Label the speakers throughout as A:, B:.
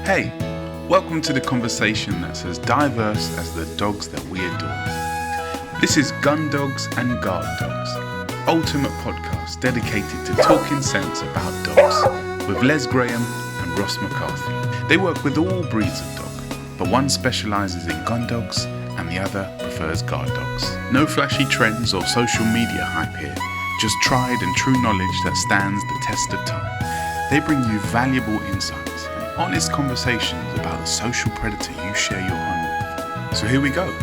A: Hey, welcome to the conversation that's as diverse as the dogs that we adore. This is Gundogs and Guard Dogs, ultimate podcast dedicated to talking sense about dogs with Les Graham and Ross McCarthy. They work with all breeds of dog, but one specialises in gun dogs and the other prefers guard dogs. No flashy trends or social media hype here, just tried and true knowledge that stands the test of time. They bring you valuable insights and honest conversations about the social predator you share your home with. So here we go.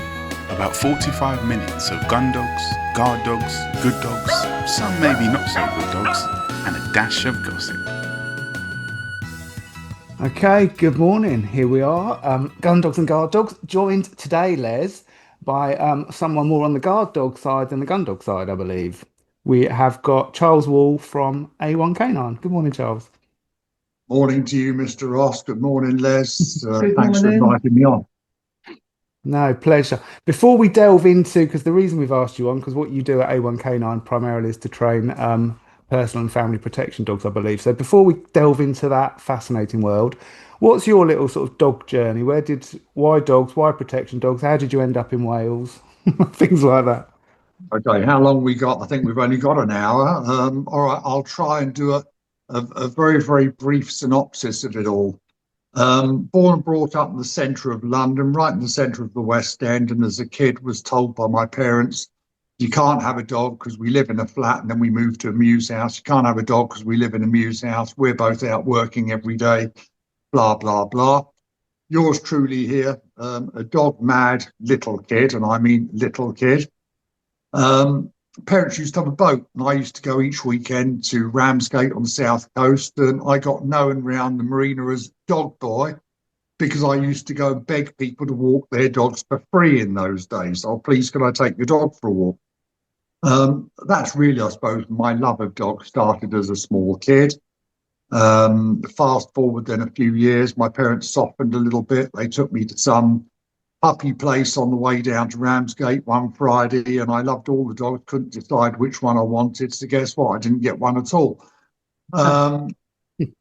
A: About 45 minutes of gun dogs, guard dogs, good dogs, some maybe not so good dogs, and a dash of gossip.
B: Okay, good morning. Here we are, Gun Dogs and Guard Dogs, joined today, Les, by someone more on the Guard Dog side than the Gun Dog side, I believe. We have got Charles Wall from A1 Canine. Good morning, Charles.
C: Morning to you, Mr. Ross. Good morning, Les.
B: Good
C: Thanks for
B: morning.
C: inviting me on.
B: No, pleasure. Before we delve into, because the reason we've asked you on, because what you do at A1 Canine primarily is to train personal and family protection dogs, I believe. So before we delve into that fascinating world, what's your little sort of dog journey? Why dogs? Why protection dogs? How did you end up in Wales? Things like that.
C: Okay, how long we got? I think we've only got an hour. All right, I'll try and do a very, very brief synopsis of it all. Born and brought up in the centre of London, right in the centre of the West End, and as a kid was told by my parents, you can't have a dog because we live in a flat, and then we moved to a mews house. You can't have a dog because we live in a mews house. We're both out working every day, blah, blah, blah. Yours truly here, a dog mad little kid, and I mean little kid. Parents used to have a boat, and I used to go each weekend to Ramsgate on the south coast, and I got known around the marina as Dog Boy because I used to go and beg people to walk their dogs for free in those days. Oh, please, can I take your dog for a walk? That's really, I suppose, my love of dogs started as a small kid. Fast forward then a few years, my parents softened a little bit. They took me to some puppy place on the way down to Ramsgate one Friday, and I loved all the dogs, couldn't decide which one I wanted. So guess what? I didn't get one at all. And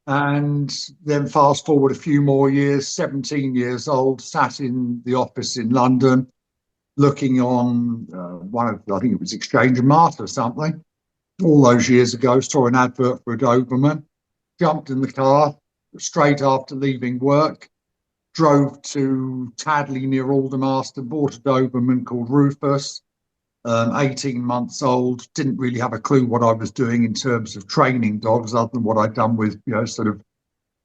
C: then fast forward a few more years, 17 years old, sat in the office in London, looking on I think it was Exchange and Mart or something, all those years ago, saw an advert for a Doberman, jumped in the car straight after leaving work, drove to Tadley near Aldermaston, bought a Doberman called Rufus, 18 months old, didn't really have a clue what I was doing in terms of training dogs other than what I'd done with, sort of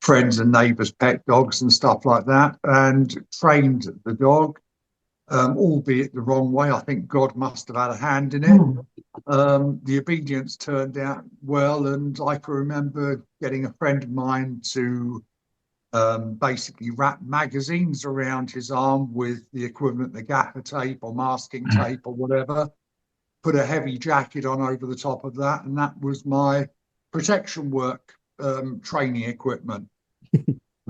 C: friends and neighbours' pet dogs and stuff like that, and trained the dog, albeit the wrong way. I think God must have had a hand in it. The obedience turned out well, and I can remember getting a friend of mine to basically wrap magazines around his arm with the equivalent of gaffer tape or masking tape or whatever, put a heavy jacket on over the top of that, and that was my protection work training equipment.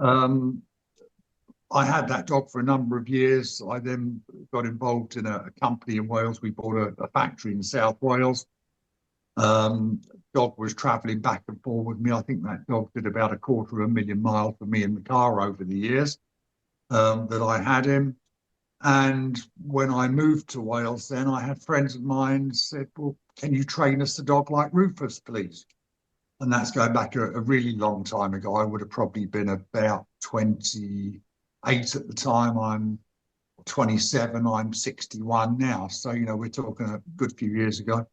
C: I had that dog for a number of years. I then got involved in a company in Wales. We bought a factory in South Wales. Dog was travelling back and forth with me. I think that dog did about 250,000 miles for me in the car over the years that I had him. And when I moved to Wales, then I had friends of mine said, well, can you train us a dog like Rufus, please? And that's going back a really long time ago. I would have probably been about 28 at the time. I'm 27, I'm 61 now. So, we're talking a good few years ago.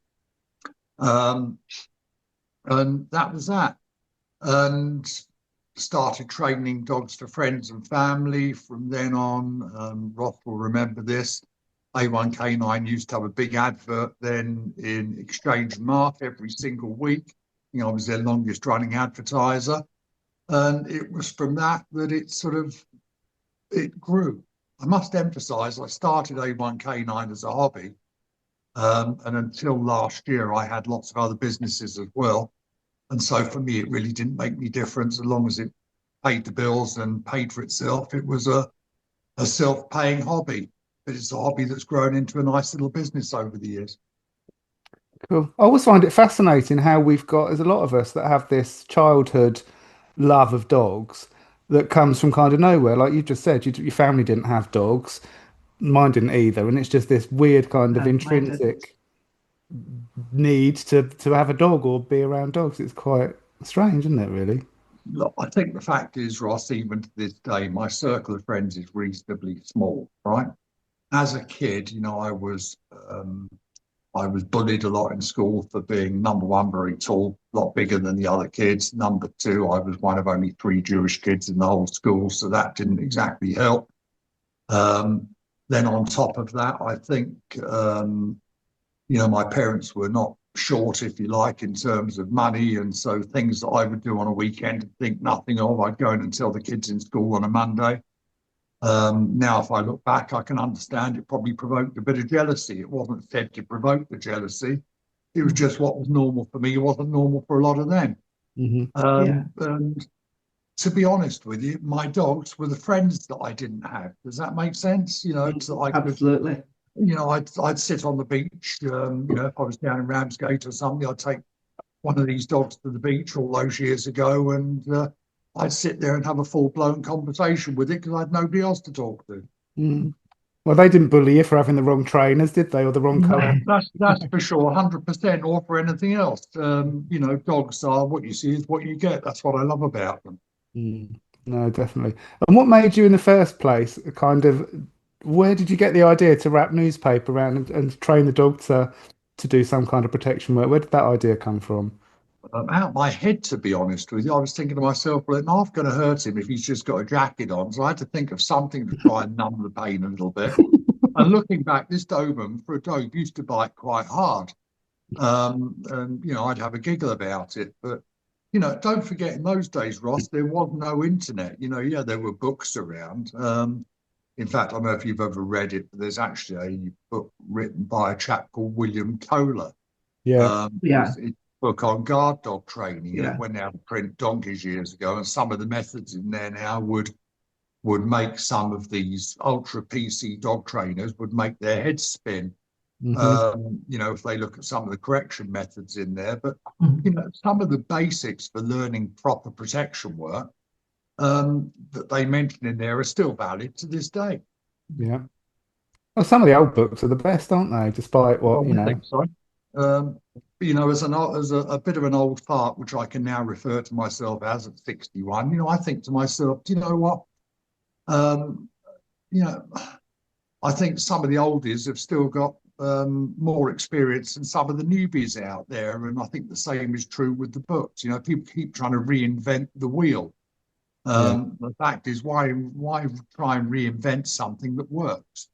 C: And that was that. And started training dogs for friends and family. From then on, Roth will remember this, A1 Canine used to have a big advert then in Exchange and Mart every single week. I was their longest running advertiser. And it was from that it grew. I must emphasize, I started A1 Canine as a hobby. And until last year, I had lots of other businesses as well. And so for me, it really didn't make any difference as long as it paid the bills and paid for itself. It was a self-paying hobby, but it's a hobby that's grown into a nice little business over the years.
B: Cool. I always find it fascinating how there's a lot of us that have this childhood love of dogs, that comes from kind of nowhere. Like you just said, your family didn't have dogs, mine didn't either, and it's just this weird kind of
D: No, mine didn't.
B: intrinsic need to have a dog or be around dogs. It's quite strange, isn't it, really?
C: Look, I think the fact is, Ross, even to this day, my circle of friends is reasonably small, right? As a kid, I was bullied a lot in school for being number one, very tall, a lot bigger than the other kids. Number two, I was one of only three Jewish kids in the whole school, so that didn't exactly help. Um, then on top of that, I think my parents were not short, if you like, in terms of money. And so things that I would do on a weekend and think nothing of, I'd go in and tell the kids in school on a Monday. Now, if I look back, I can understand it probably provoked a bit of jealousy. It wasn't said to provoke the jealousy. It was just what was normal for me. It wasn't normal for a lot of them.
B: Hmm.
D: Yeah,
C: And to be honest with you, my dogs were the friends that I didn't have. Does that make sense? So I could,
D: absolutely.
C: I'd sit on the beach. If I was down in Ramsgate or something, I'd take one of these dogs to the beach all those years ago, and I'd sit there and have a full-blown conversation with it because I had nobody else to talk to.
B: Mm. Well, they didn't bully you for having the wrong trainers, did they, or the wrong
C: No,
B: colour?
C: that's for sure, 100%, or for anything else. Dogs are what you see is what you get. That's what I love about them.
B: Mm. No, definitely. And what made you in the first place? Kind of, where did you get the idea to wrap newspaper around and train the dog to do some kind of protection work? Where did that idea come from?
C: Out my head, to be honest with you, I was thinking to myself, well, it's half going to hurt him if he's just got a jacket on. So I had to think of something to try and numb the pain a little bit. And looking back, this Doberman for a dog used to bite quite hard. And I'd have a giggle about it. But don't forget, in those days, Ross, there was no internet. Yeah, there were books around. In fact, I don't know if you've ever read it, but there's actually a book written by a chap called William Koehler.
B: Yeah.
D: Yeah,
C: It's a book on guard dog training, and it
D: yeah.
C: went out of print donkeys years ago. And some of the methods in there now would make some of these ultra PC dog trainers would make their heads spin.
B: Hmm.
C: If they look at some of the correction methods in there, but
D: Mhm.
C: some of the basics for learning proper protection work that they mention in there are still valid to this day.
B: Yeah. Well, some of the old books are the best, aren't they? Despite what,
C: Oh, I think so. As a bit of an old fart, which I can now refer to myself as at 61, I think to myself, do you know what? Um, you know, I think some of the oldies have still got more experience than some of the newbies out there. And I think the same is true with the books. People keep trying to reinvent the wheel.
B: Yeah.
C: The fact is, why try and reinvent something that works?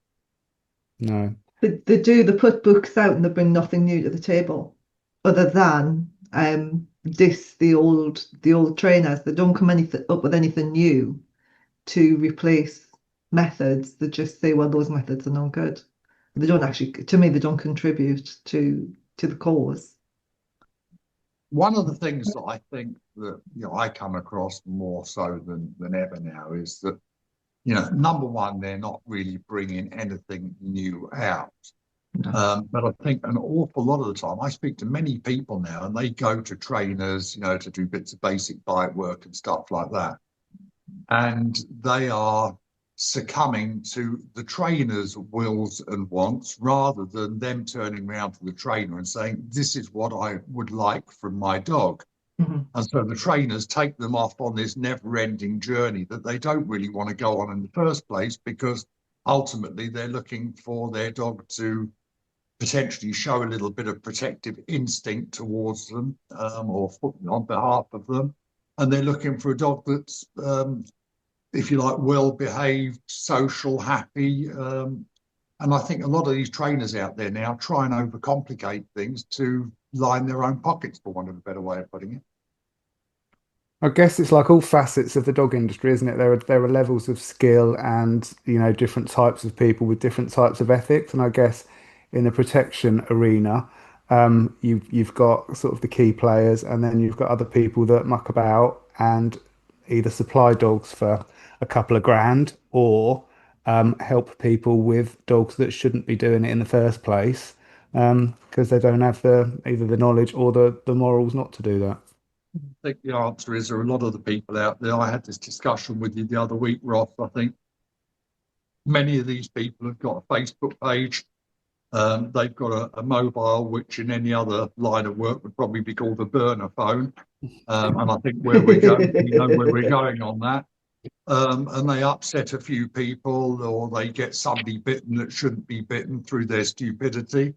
B: No.
D: They put books out and they bring nothing new to the table, other than the old trainers. They don't come up with anything new to replace methods. They just say, well, those methods are no good. They don't actually, to me, they don't contribute to the cause.
C: One of the things that I think that I come across more so than ever now is that number one, they're not really bringing anything new out.
D: No.
C: But I think an awful lot of the time, I speak to many people now, and they go to trainers, to do bits of basic bite work and stuff like that, and they are succumbing to the trainer's wills and wants rather than them turning around to the trainer and saying, "This is what I would like from my dog."
D: Mhm.
C: And so the trainers take them off on this never-ending journey that they don't really want to go on in the first place, because ultimately they're looking for their dog to potentially show a little bit of protective instinct towards them, or on behalf of them. And they're looking for a dog that's, if you like, well behaved, social, happy. And I think a lot of these trainers out there now try and overcomplicate things to line their own pockets, for want of a better way of putting it.
B: I guess it's like all facets of the dog industry, isn't it? There are levels of skill and, different types of people with different types of ethics. And I guess in the protection arena, you've got sort of the key players, and then you've got other people that muck about and either supply dogs for a couple of grand or help people with dogs that shouldn't be doing it in the first place, because they don't have the either the knowledge or the morals not to do that.
C: think the answer is there are a lot of the people out there. I had this discussion with you the other week, Ross. I think many of these people have got a Facebook page. They've got a mobile, which in any other line of work would probably be called a burner phone. And I think where we're going, we know where we're going on that. And they upset a few people, or they get somebody bitten that shouldn't be bitten through their stupidity.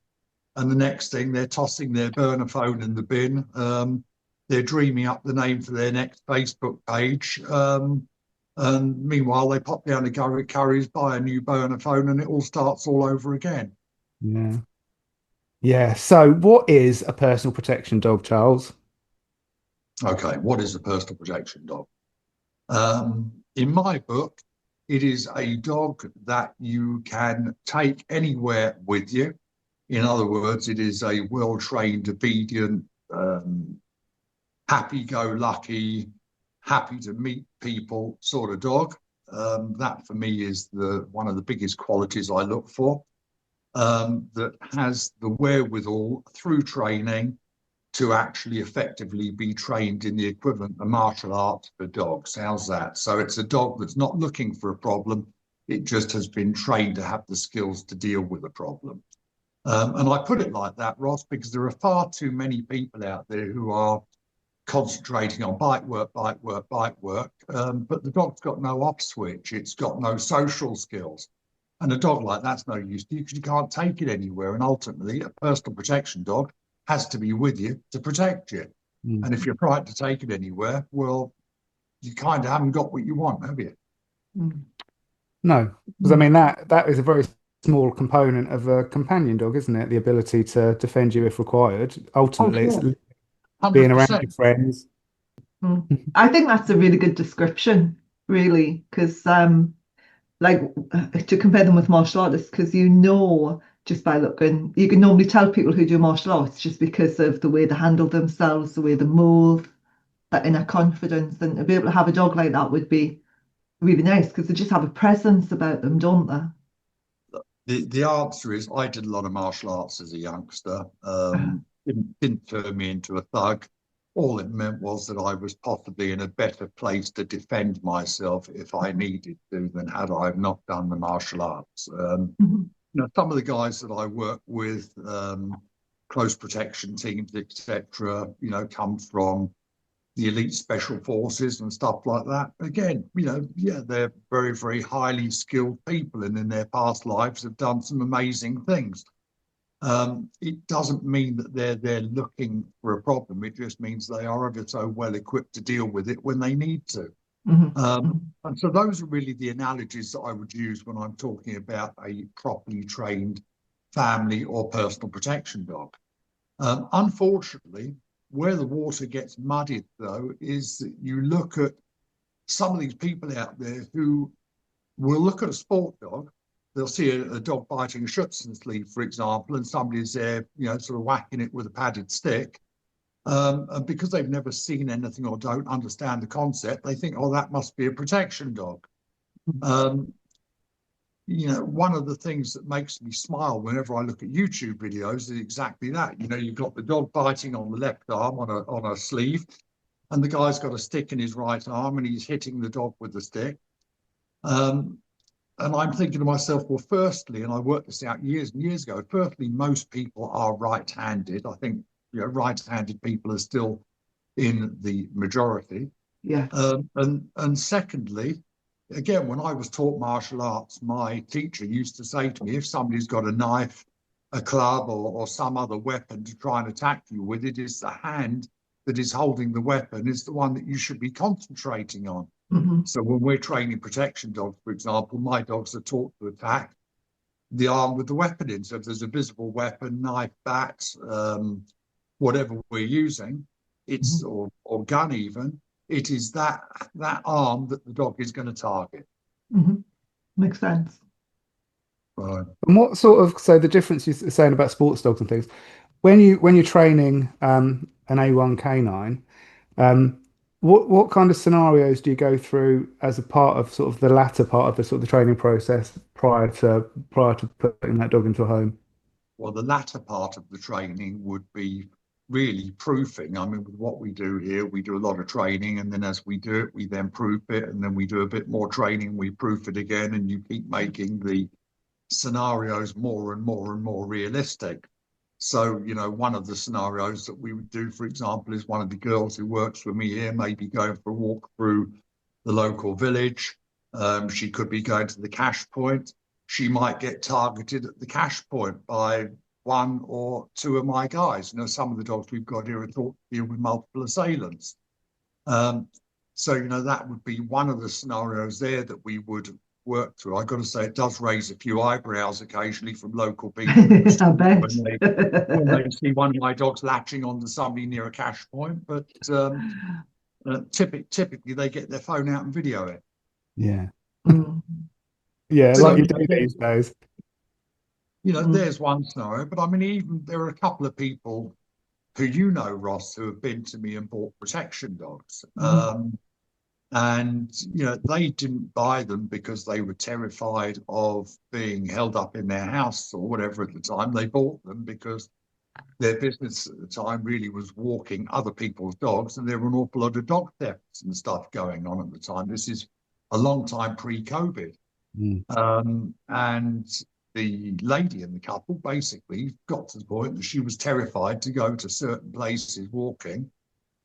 C: And the next thing, they're tossing their burner phone in the bin. They're dreaming up the name for their next Facebook page. And meanwhile, they pop down to Curry's, buy a new burner phone, and it all starts all over again.
B: Yeah. Yeah. So what is a personal protection dog, Charles?
C: Okay, what is a personal protection dog? In my book, it is a dog that you can take anywhere with you. In other words, it is a well-trained, obedient, happy-go-lucky, happy to meet people sort of dog. That for me is one of the biggest qualities I look for. That has the wherewithal through training to actually effectively be trained in the equivalent of martial arts for dogs. How's that? So it's a dog that's not looking for a problem. It just has been trained to have the skills to deal with a problem. And I put it like that, Ross, because there are far too many people out there who are concentrating on bite work, but the dog's got no off switch. It's got no social skills. And a dog like that's no use to you because you can't take it anywhere. And ultimately, a personal protection dog has to be with you to protect you.
B: Mm.
C: And if you're frightened to take it anywhere, well, you kind of haven't got what you want, have you?
B: No, because I mean that is a very small component of a companion dog, isn't it? The ability to defend you if required. Ultimately,
C: Oh, sure.
B: it's being around
C: 100%.
B: your friends.
D: I think that's a really good description, really, because like to compare them with martial artists, because just by looking, you can normally tell people who do martial arts just because of the way they handle themselves, the way they move, that inner confidence. And to be able to have a dog like that would be really nice because they just have a presence about them, don't they?
C: The answer is I did a lot of martial arts as a youngster. Didn't turn me into a thug. All it meant was that I was possibly in a better place to defend myself if I needed to than had I not done the martial arts. Some of the guys that I work with, close protection teams, etc., come from the elite special forces and stuff like that. Again, they're very, very highly skilled people and in their past lives have done some amazing things. It doesn't mean that they're looking for a problem. It just means they are ever so well equipped to deal with it when they need to. And so those are really the analogies that I would use when I'm talking about a properly trained family or personal protection dog. Unfortunately, where the water gets muddied, though, is that you look at some of these people out there who will look at a sport dog. They'll see a dog biting a Schützen sleeve, for example, and somebody's there, sort of whacking it with a padded stick. And because they've never seen anything or don't understand the concept, they think, oh, that must be a protection dog. One of the things that makes me smile whenever I look at YouTube videos is exactly that. You've got the dog biting on the left arm on a sleeve, and the guy's got a stick in his right arm, and he's hitting the dog with the stick. And I'm thinking to myself, well, firstly, and I worked this out years and years ago, firstly, most people are right-handed. I think right-handed people are still in the majority.
D: Yeah.
C: And secondly, again, when I was taught martial arts, my teacher used to say to me, if somebody's got a knife, a club, or some other weapon to try and attack you with, it is the hand that is holding the weapon is the one that you should be concentrating on. So when we're training protection dogs, for example, my dogs are taught to attack the arm with the weapon in. So if there's a visible weapon, knife, bat, whatever we're using, it's or gun even, it is that arm that the dog is going to target.
D: Makes sense.
C: Right.
B: And what so the difference you're saying about sports dogs and things, when you're training an A1 canine, what kind of scenarios do you go through as a part of sort of the latter part of the sort of the training process prior to putting that dog into a home?
C: Well, the latter part of the training would be really proofing. I mean, with what we do here, we do a lot of training, and then as we do it, we then proof it, and then we do a bit more training, we proof it again, and you keep making the scenarios more and more and more realistic. So, you know, one of the scenarios that we would do, for example, is one of the girls who works with me here may be going for a walk through the local village. She could be going to the cash point. She might get targeted at the cash point by one or two of my guys. You know, some of the dogs we've got here are thought to deal with multiple assailants. So, you know, that would be one of the scenarios there that we would work through. I've got to say, it does raise a few eyebrows occasionally from local people
D: I bet.
C: when they see one of my dogs latching onto somebody near a cash point. But typically they get their phone out and video it.
B: Yeah.
D: Mm.
B: Yeah,
C: So,
B: like you
C: you know,
B: do these days.
C: You know, there's one scenario, but I mean, even there are a couple of people who, you know, Ross, who have been to me and bought protection dogs. And, you know, they didn't buy them because they were terrified of being held up in their house or whatever at the time. They bought them because their business at the time really was walking other people's dogs, and there were an awful lot of dog thefts and stuff going on at the time. This is a long time pre-COVID. And the lady in the couple basically got to the point that she was terrified to go to certain places walking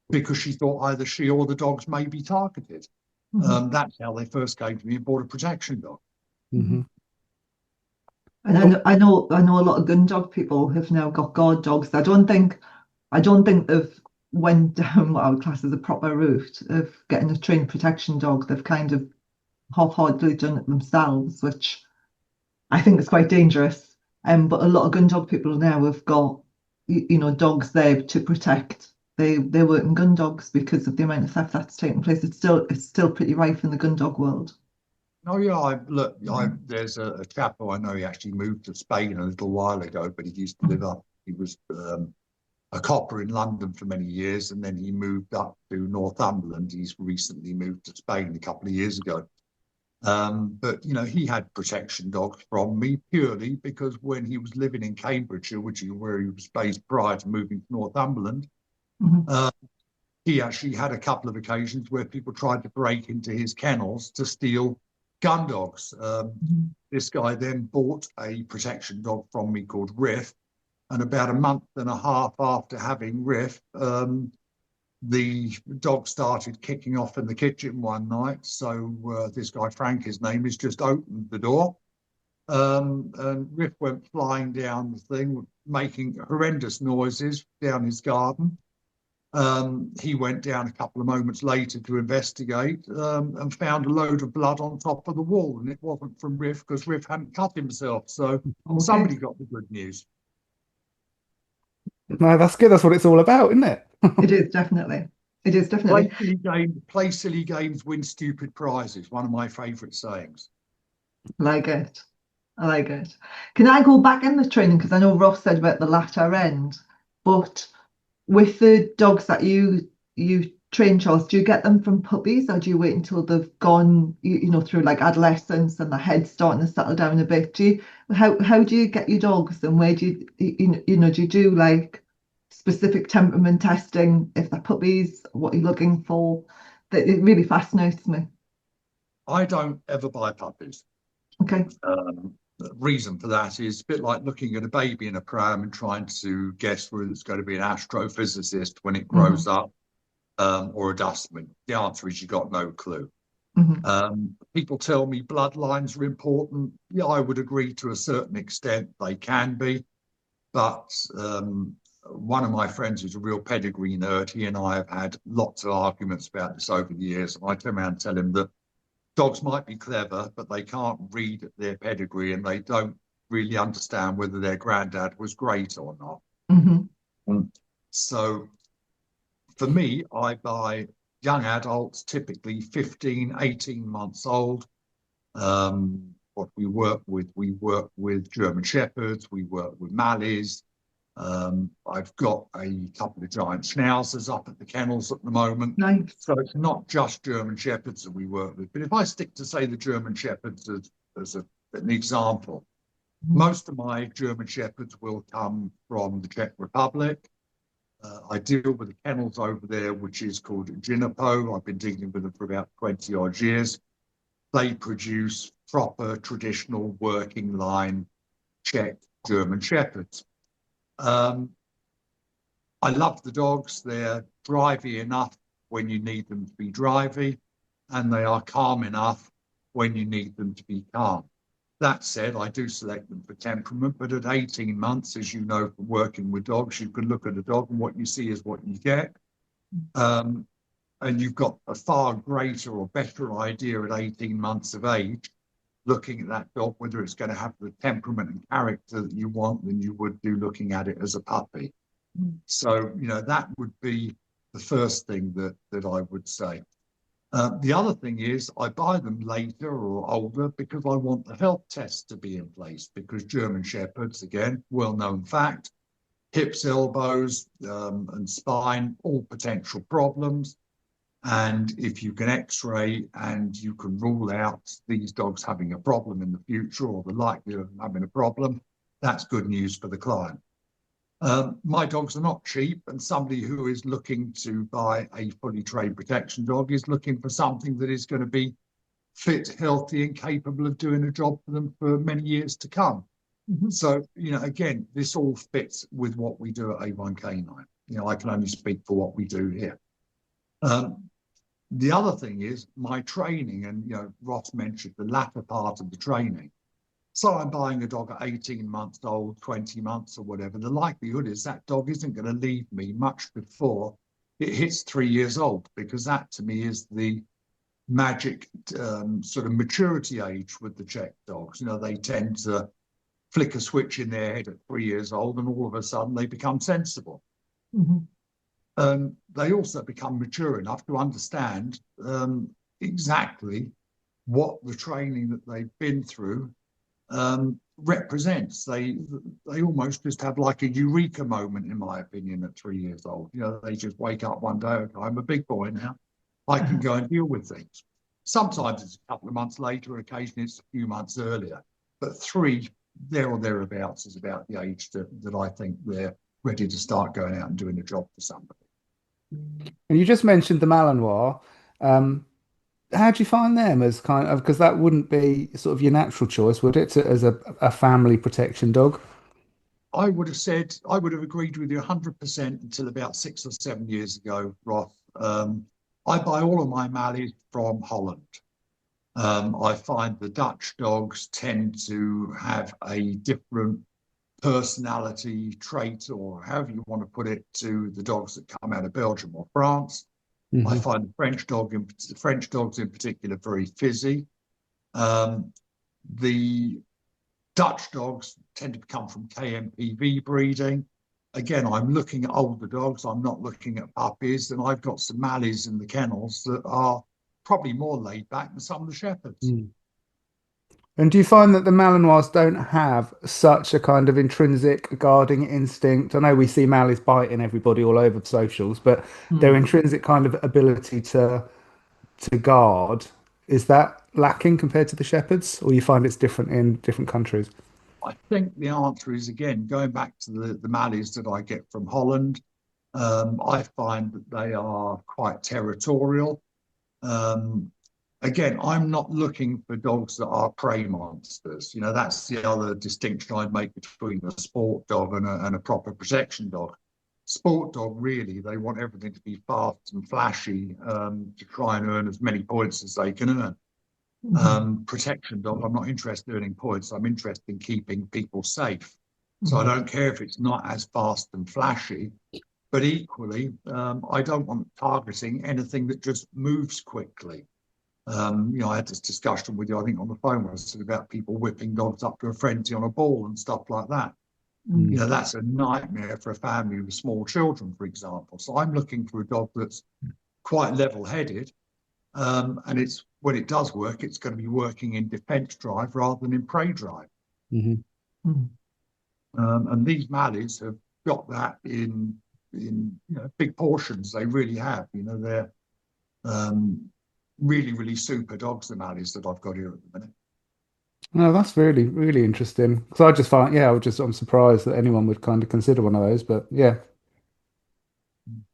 C: because she thought either she or the dogs may be targeted. That's how they first came to me and bought a protection dog.
B: Mm-hmm.
D: And I know a lot of gun dog people have now got guard dogs. I don't think they've went down what I would class as a proper route of getting a trained protection dog. They've kind of half-heartedly done it themselves, which I think is quite dangerous. But a lot of gun dog people now have got, you know, dogs there to protect. They're working gun dogs because of the amount of theft that's taking place. It's still pretty rife in the gun dog world.
C: Oh yeah, there's a chap who I know, he actually moved to Spain a little while ago, but he used to live up. He was a copper in London for many years, and then he moved up to Northumberland. He's recently moved to Spain a couple of years ago. But you know, he had protection dogs from me purely because when he was living in Cambridgeshire, which is where he was based prior to moving to Northumberland, he actually had a couple of occasions where people tried to break into his kennels to steal gun dogs. This guy then bought a protection dog from me called Riff, and about a month and a half after having Riff, the dog started kicking off in the kitchen one night. So this guy, Frank, his name, has just opened the door. And Riff went flying down the thing, making horrendous noises down his garden. He went down a couple of moments later to investigate and found a load of blood on top of the wall. And it wasn't from Riff because Riff hadn't cut himself. So somebody got the good news.
B: No, that's good. That's what it's all about, isn't it?
D: It is definitely. It is definitely.
C: Play silly games, win stupid prizes. One of my favourite sayings.
D: I like it. I like it. Can I go back in the training? Because I know Ross said about the latter end, but with the dogs that you train, Charles, do you get them from puppies, or do you wait until they've gone, you know, through like adolescence and the head's starting to settle down a bit? How do you get your dogs, and where do you know, do you do like specific temperament testing if they're puppies? What are you looking for? That it really fascinates me.
C: I don't ever buy puppies.
D: Okay.
C: The reason for that is a bit like looking at a baby in a pram and trying to guess whether it's going to be an astrophysicist when it grows up or a dustman. The answer is you got no clue. People tell me bloodlines are important. Yeah, I would agree to a certain extent they can be. But one of my friends who's a real pedigree nerd, he and I have had lots of arguments about this over the years. And I turn around and tell him that dogs might be clever, but they can't read their pedigree and they don't really understand whether their granddad was great or not. So for me, I buy young adults, typically 15, 18 months old. What we work with German Shepherds, we work with Mallies. I've got a couple of giant schnauzers up at the kennels at the moment.
D: Nice.
C: So it's not just German Shepherds that we work with. But if I stick to, say, the German Shepherds as an example, most of my German Shepherds will come from the Czech Republic. I deal with the kennels over there, which is called Jinipo. I've been dealing with them for about 20 odd years. They produce proper traditional working line Czech German Shepherds. I love the dogs. They're drivey enough when you need them to be drivey, and they are calm enough when you need them to be calm. That said, I do select them for temperament, but at 18 months, as you know from working with dogs, you can look at a dog and what you see is what you get. And you've got a far greater or better idea at 18 months of age, looking at that dog, whether it's going to have the temperament and character that you want than you would do looking at it as a puppy. So, that would be the first thing that I would say. The other thing is I buy them later or older because I want the health tests to be in place, because German Shepherds, again, well-known fact, hips, elbows, and spine, all potential problems. And if you can X-ray and you can rule out these dogs having a problem in the future, or the likelihood of having a problem, that's good news for the client. My dogs are not cheap, and somebody who is looking to buy a fully trained protection dog is looking for something that is going to be fit, healthy, and capable of doing a job for them for many years to come. So, again, this all fits with what we do at A1K9. I can only speak for what we do here. The other thing is my training, and Ross mentioned the latter part of the training. So I'm buying a dog at 18 months old, 20 months or whatever. The likelihood is that dog isn't going to leave me much before it hits 3 years old, because that to me is the magic sort of maturity age with the Czech dogs. They tend to flick a switch in their head at 3 years old, and all of a sudden they become sensible. They also become mature enough to understand exactly what the training that they've been through represents. They almost just have like a eureka moment, in my opinion, at 3 years old. They just wake up one day, okay, I'm a big boy now, I can go and deal with things. Sometimes it's a couple of months later, occasionally it's a few months earlier, but 3, there or thereabouts, is about the age that I think they're ready to start going out and doing a job for somebody.
B: And you just mentioned the Malinois. How do you find them as kind of, because that wouldn't be sort of your natural choice, would it, as a family protection dog?
C: I would have agreed with you 100% until about 6 or 7 years ago, Ross. I buy all of my Mallies from Holland. I find the Dutch dogs tend to have a different personality trait, or however you want to put it, to the dogs that come out of Belgium or France. I find the French dogs in particular very fizzy. The Dutch dogs tend to come from KMPV breeding. Again, I'm looking at older dogs. I'm not looking at puppies, and I've got some Mallies in the kennels that are probably more laid back than some of the Shepherds.
B: And do you find that the Malinois don't have such a kind of intrinsic guarding instinct? I know we see Mallies biting everybody all over socials, but their intrinsic kind of ability to guard, is that lacking compared to the Shepherds, or you find it's different in different countries?
C: I think the answer is, again, going back to the Mallies that I get from Holland. I find that they are quite territorial. Again, I'm not looking for dogs that are prey monsters. That's the other distinction I'd make between a sport dog and a proper protection dog. Sport dog, really, they want everything to be fast and flashy to try and earn as many points as they can earn. Protection dog, I'm not interested in earning points. I'm interested in keeping people safe. So I don't care if it's not as fast and flashy, but equally, I don't want targeting anything that just moves quickly. I had this discussion with you, I think, on the phone, where I said about people whipping dogs up to a frenzy on a ball and stuff like that. That's a nightmare for a family with small children, for example. So I'm looking for a dog that's quite level-headed, and it's, when it does work, it's going to be working in defense drive rather than in prey drive. And these Mallies have got that in big portions. They really have. They're really, really super dogs, the Mallies that I've got here at the minute.
B: No, that's really, really interesting. Because I just find, I'm surprised that anyone would kind of consider one of those, but yeah.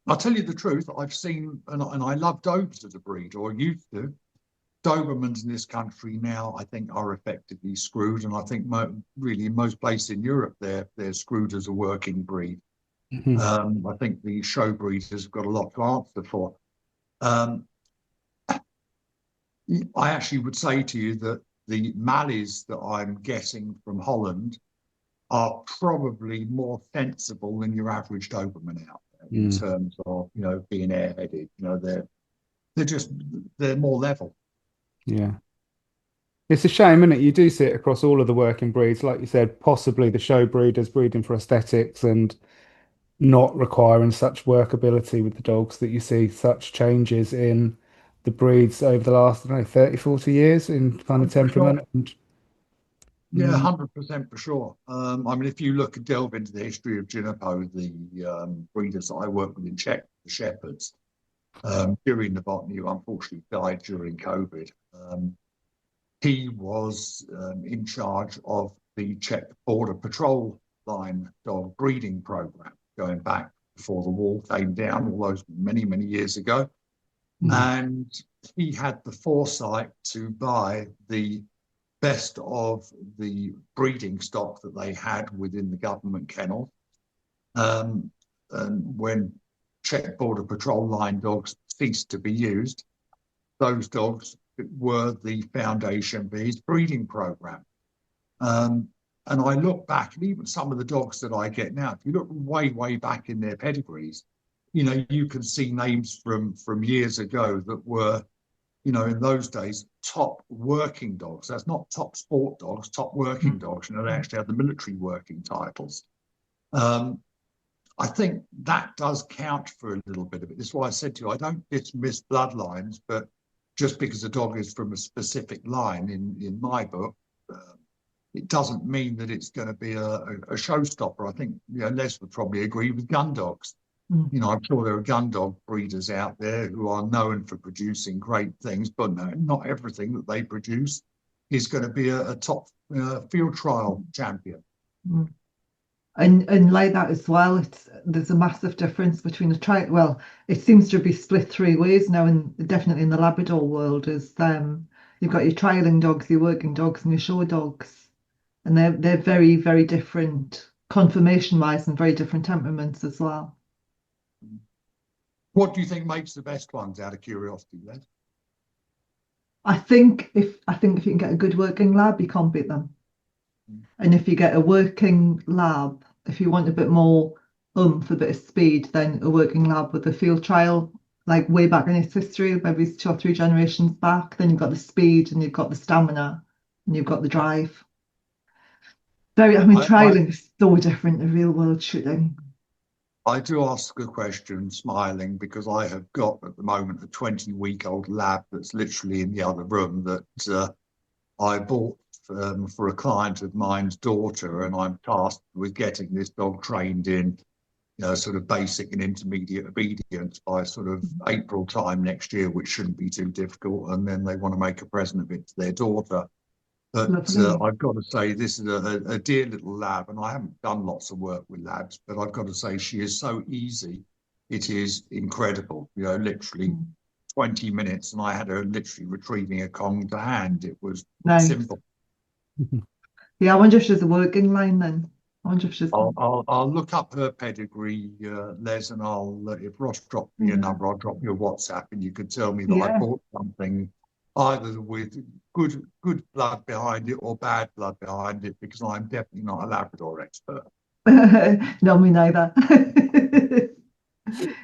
C: I'll tell you the truth. I've seen, and I love Dober's as a breed, or used to. Dobermans in this country now, I think, are effectively screwed, and I think really in most places in Europe, they're screwed as a working breed.
B: Mhm.
C: I think the show breeders have got a lot to answer for. Um, I actually would say to you that the Mallies that I'm getting from Holland are probably more sensible than your average Doberman out there in
B: Mm.
C: terms of, being airheaded. They're just they're more level.
B: Yeah. It's a shame, isn't it? You do see it across all of the working breeds, like you said, possibly the show breeders breeding for aesthetics and not requiring such workability with the dogs that you see such changes in the breeds over the last, I don't know, 30, 40 years in kind of
C: For sure.
B: temperament. And,
C: Yeah,
B: mm,
C: 100% for sure. I mean, if you look and delve into the history of Junipo, the breeders that I work with in Czech, the shepherds, during the botany, who unfortunately died during COVID, he was in charge of the Czech Border Patrol line dog breeding program going back before the wall came down, all those many, many years ago.
B: mm,
C: And he had the foresight to buy the best of the breeding stock that they had within the government kennel. And when Czech Border Patrol line dogs ceased to be used, those dogs were the foundation for his breeding program. Um, and I look back, and even some of the dogs that I get now, if you look way, way back in their pedigrees, you can see names from years ago that were, in those days, top working dogs. That's not top sport dogs, top working dogs. They actually have the military working titles. Um, I think that does count for a little bit of it. This is why I said to you, I don't dismiss bloodlines, but just because a dog is from a specific line in my book, it doesn't mean that it's going to be a showstopper. I think Les would probably agree with Gundogs.
D: Mm.
C: I'm sure there are gun dog breeders out there who are known for producing great things, but no, not everything that they produce is going to be a top field trial champion.
D: Mm. And like that as well, there's a massive difference between a trial. Well, it seems to be split three ways now, and definitely in the Labrador world is you've got your trialing dogs, your working dogs, and your show dogs, and they're very, very different conformation wise and very different temperaments as well.
C: What do you think makes the best ones, out of curiosity, Les?
D: I think if you can get a good working lab, you can't beat them. And if you get a working lab, if you want a bit more oomph, a bit of speed, then a working lab with a field trial, like way back in its history, maybe it's 2 or 3 generations back, then you've got the speed and you've got the stamina and you've got the drive. I mean,
C: I,
D: trialing is so different to real world shooting.
C: I do ask a question smiling because I have got at the moment a 20-week-old lab that's literally in the other room that I bought for a client of mine's daughter, and I'm tasked with getting this dog trained in, sort of basic and intermediate obedience by sort of April time next year, which shouldn't be too difficult. And then they want to make a present of it to their daughter. But
D: Lovely.
C: I've got to say, this is a dear little lab, and I haven't done lots of work with labs, but I've got to say, she is so easy. It is incredible. Literally 20 minutes, and I had her literally retrieving a Kong to hand. It was
D: Nice.
C: simple.
D: Yeah, I wonder if she's a working line then. I wonder if she's.
C: I'll look up her pedigree, Les, and if Ross dropped me a number, I'll drop you a WhatsApp, and you could tell me that I
D: Yeah.
C: bought something either with good blood behind it or bad blood behind it, because I'm definitely not a Labrador expert.
D: No, me neither.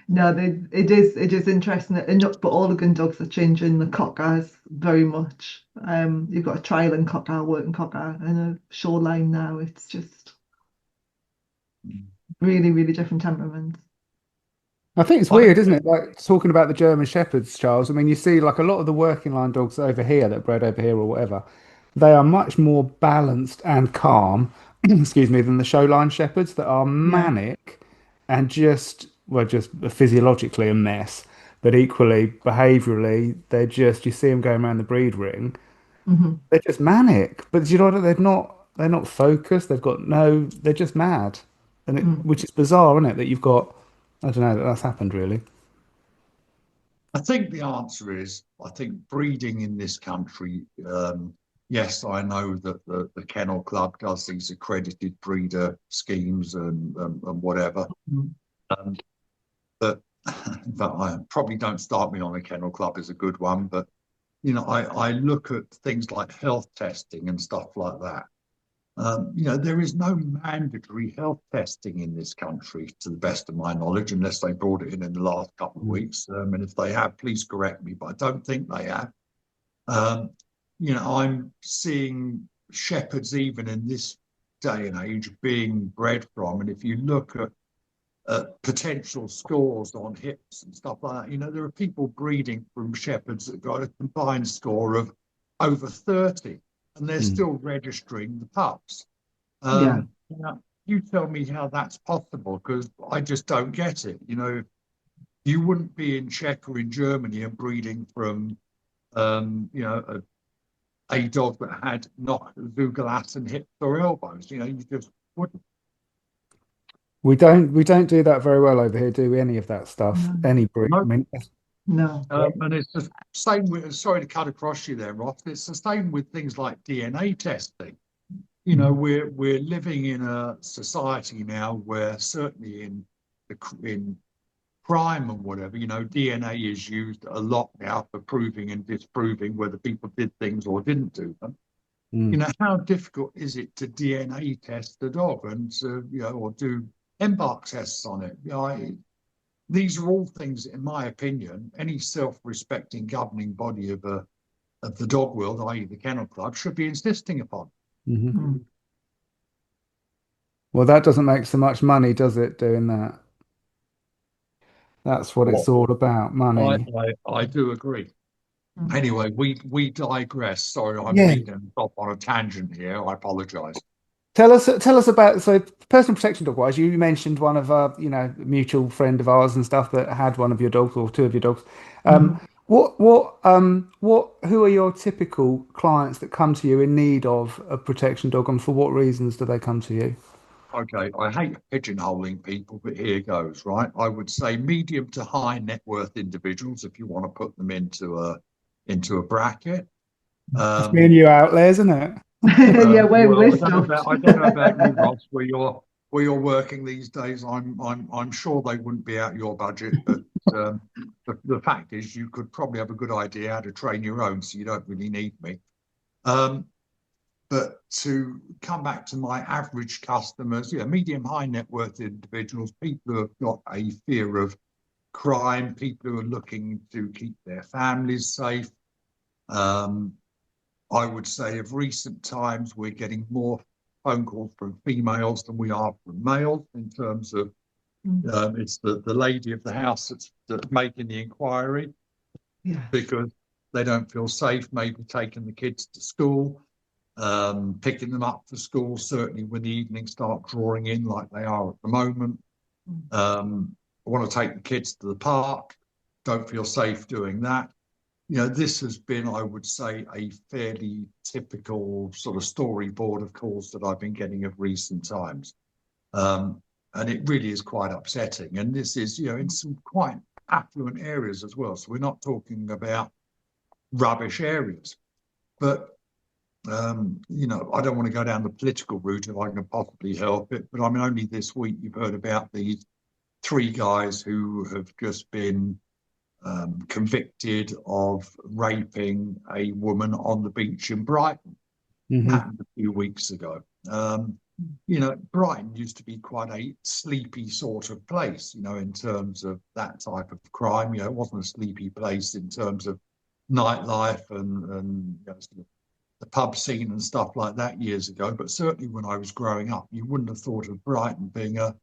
D: No, it is interesting, and but all the gun dogs are changing the cockers very much. You've got a trial and cocker, working cocker, and a shoreline now. It's just really, really different temperaments.
B: I think it's
C: I
B: weird, isn't it? Like talking about the German Shepherds, Charles. I mean, you see like a lot of the working line dogs over here that are bred over here or whatever, they are much more balanced and calm, excuse me, than the show line Shepherds that are
D: Yeah.
B: manic and just physiologically a mess. But equally, behaviourally, you see them going around the breed ring,
D: Hmm.
B: they're just manic. But you know what? They're not focused. They're just mad. Which is bizarre, isn't it? That you've got I don't know that that's happened really.
C: I think the answer is, I think breeding in this country, yes, I know that the Kennel Club does these accredited breeder schemes and whatever. Um, but but I probably don't start me on a Kennel Club is a good one. But I look at things like health testing and stuff like that. There is no mandatory health testing in this country, to the best of my knowledge, unless they brought it in the last couple of
B: Mm.
C: weeks. And if they have, please correct me, but I don't think they have. Um, I'm seeing shepherds even in this day and age being bred from, and if you look at potential scores on hips and stuff like that, there are people breeding from shepherds that got a combined score of over 30, and they're
B: Mm.
C: still registering the pups.
D: Yeah.
C: You tell me how that's possible, because I just don't get it. You wouldn't be in Czech or in Germany and breeding from, a dog that had not Vugalas and hips or elbows. You just wouldn't.
B: We don't do that very well over here, do we? Any of that stuff,
D: No.
B: any breed. I
C: No.
B: mean,
D: No.
C: And it's the same with, sorry to cut across you there, Ross, it's the same with things like DNA testing. We're living in a society now where certainly in crime and whatever, DNA is used a lot now for proving and disproving whether people did things or didn't do them.
B: mm.
C: How difficult is it to DNA test a dog and or do embark tests on it? These are all things, in my opinion, any self-respecting governing body of the dog world, i.e. the Kennel Club, should be insisting upon.
B: Mhm.
D: Mm.
B: Well, that doesn't make so much money, does it, doing that? That's what
C: Well,
B: it's all about,
C: I,
B: money.
C: I do agree.
D: Mm.
C: Anyway, we digress. Sorry, I'm
B: Yeah.
C: leading off on a tangent here. I apologise.
B: Tell us about so personal protection dog wise. You mentioned one of our, mutual friend of ours and stuff that had one of your dogs or two of your dogs.
D: Mhm.
B: Who are your typical clients that come to you in need of a protection dog, and for what reasons do they come to you?
C: Okay, I hate pigeonholing people, but here goes, right? I would say medium to high net worth individuals, if you want to put them into a bracket.
B: It's me and
C: Um,
B: you out there, isn't it?
D: Yeah, we're
C: well, I
D: stuffed.
C: don't know about you, Ross, where you're working these days. I'm sure they wouldn't be out your budget, but the fact is, you could probably have a good idea how to train your own, so you don't really need me. Um, but to come back to my average customers, medium high net worth individuals, people who have got a fear of crime, people who are looking to keep their families safe. Um, I would say of recent times, we're getting more phone calls from females than we are from males in terms of it's the lady of the house that's making the inquiry
D: Yeah.
C: because they don't feel safe, maybe taking the kids to school, picking them up for school, certainly when the evenings start drawing in like they are at the moment. I want to take the kids to the park, don't feel safe doing that. This has been, I would say, a fairly typical sort of storyboard of calls that I've been getting of recent times. And it really is quite upsetting. And this is, in some quite affluent areas as well. So we're not talking about rubbish areas. But, I don't want to go down the political route if I can possibly help it. But I mean, only this week you've heard about these three guys who have just been convicted of raping a woman on the beach in Brighton.
B: Hmm.
C: Happened a few weeks ago. Brighton used to be quite a sleepy sort of place, in terms of that type of crime. It wasn't a sleepy place in terms of nightlife and sort of the pub scene and stuff like that years ago. But certainly when I was growing up, you wouldn't have thought of Brighton being a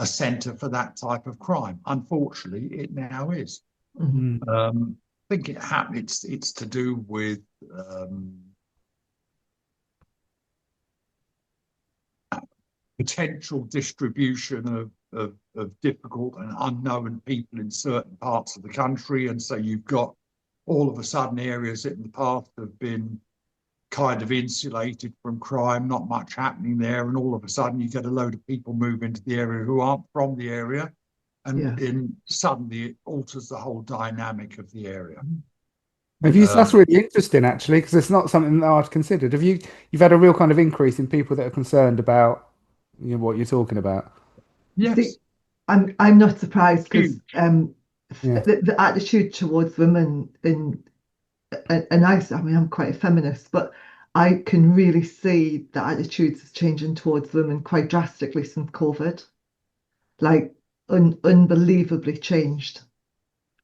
C: centre for that type of crime. Unfortunately, it now is.
D: Mhm.
B: Mm.
C: I think it's to do with potential distribution of difficult and unknown people in certain parts of the country. And so you've got all of a sudden areas that in the past have been kind of insulated from crime, not much happening there. And all of a sudden you get a load of people move into the area who aren't from the area. and suddenly it alters the whole dynamic of the area.
B: That's really interesting, actually, because it's not something that I'd considered. You've had a real kind of increase in people that are concerned about what you're talking about?
C: Yes.
D: See, I'm not surprised because
B: Yeah.
D: the attitude towards women and I mean I'm quite a feminist, but I can really see the attitudes changing towards women quite drastically since COVID, like unbelievably changed.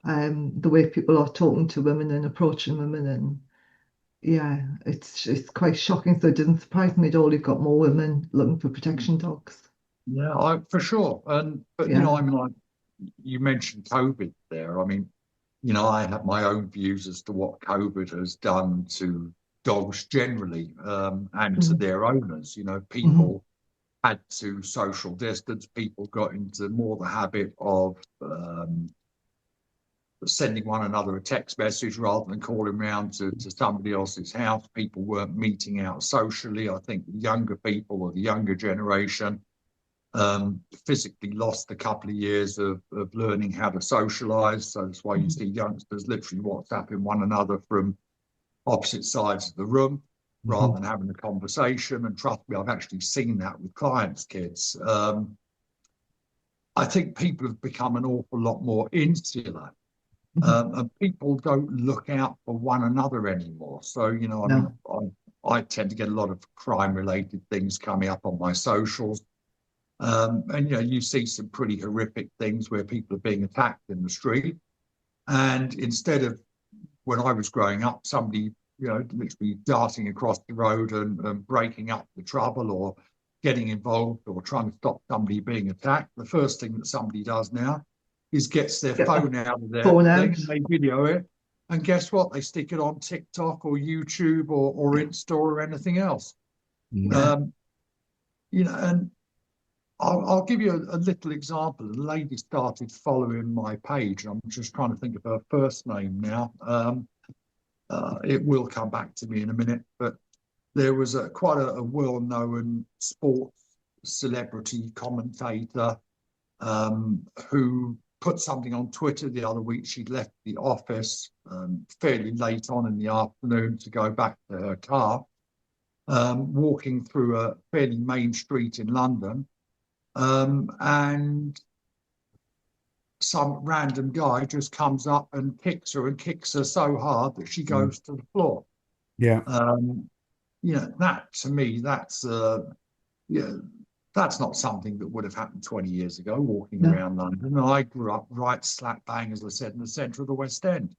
D: The way people are talking to women and approaching women, and yeah, it's quite shocking. So it doesn't surprise me at all. You've got more women looking for protection dogs.
C: Yeah, for sure. But
D: Yeah.
C: I mean, like you mentioned COVID there. I mean, I have my own views as to what COVID has done to dogs generally, and to their owners. People had to social distance. People got into more the habit of sending one another a text message rather than calling round to somebody else's house. People weren't meeting out socially. I think the younger people or the younger generation physically lost a couple of years of learning how to socialize. So that's why you see youngsters literally WhatsApping one another from opposite sides of the room rather than having a conversation. And trust me, I've actually seen that with clients' kids. I think people have become an awful lot more insular. And people don't look out for one another anymore. So, I mean, I tend to get a lot of crime-related things coming up on my socials. And you see some pretty horrific things where people are being attacked in the street. And instead of, when I was growing up, somebody, literally darting across the road and breaking up the trouble or getting involved or trying to stop somebody being attacked, the first thing that somebody does now is gets their phone out of their thing and they video it. And guess what? They stick it on TikTok or YouTube or Insta or anything else. And I'll give you a little example. A lady started following my page. I'm just trying to think of her first name now. It will come back to me in a minute. But there was quite a well-known sports celebrity commentator who put something on Twitter the other week. She'd left the office fairly late on in the afternoon to go back to her car, walking through a fairly main street in London. And some random guy just comes up and kicks her so hard that she goes to the floor.
B: Yeah.
C: That to me, that's not something that would have happened 20 years ago, walking around London. And I grew up right slap bang, as I said, in the centre of the West End.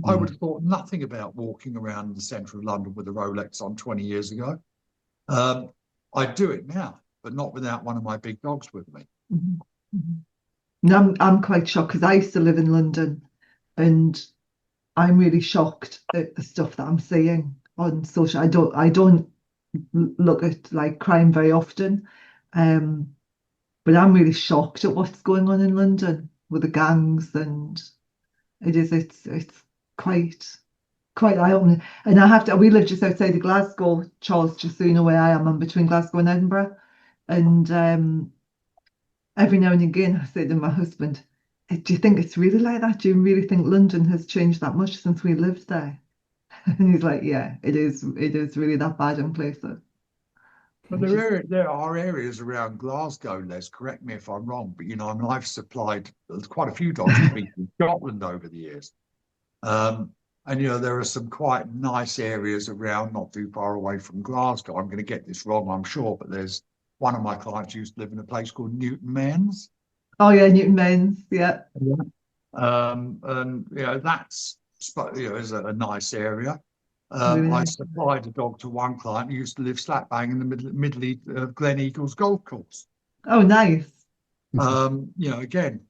C: I would have thought nothing about walking around the centre of London with a Rolex on 20 years ago. I'd do it now, but not without one of my big dogs with me.
D: No, I'm quite shocked because I used to live in London, and I'm really shocked at the stuff that I'm seeing on social. I don't look at like crime very often, but I'm really shocked at what's going on in London with the gangs, and it's quite eye-opening. And we live just outside of Glasgow, Charles, just so you know where I am. I'm between Glasgow and Edinburgh, and every now and again I say to my husband, do you think it's really like that? Do you really think London has changed that much since we lived there? And he's like, yeah, it is really that bad in places.
C: But there are areas around Glasgow, Les, correct me if I'm wrong, but I mean, I've supplied quite a few dogs to people in Scotland over the years. And there are some quite nice areas around, not too far away from Glasgow. I'm going to get this wrong, I'm sure, but there's one of my clients used to live in a place called Newton Mens.
D: Oh yeah, Newton Mens, yeah.
C: And that's is a nice area.
D: Really
C: I
D: nice.
C: supplied a dog to one client who used to live slap bang in the middle of Glen Eagles golf course.
D: Oh, nice.
C: Again,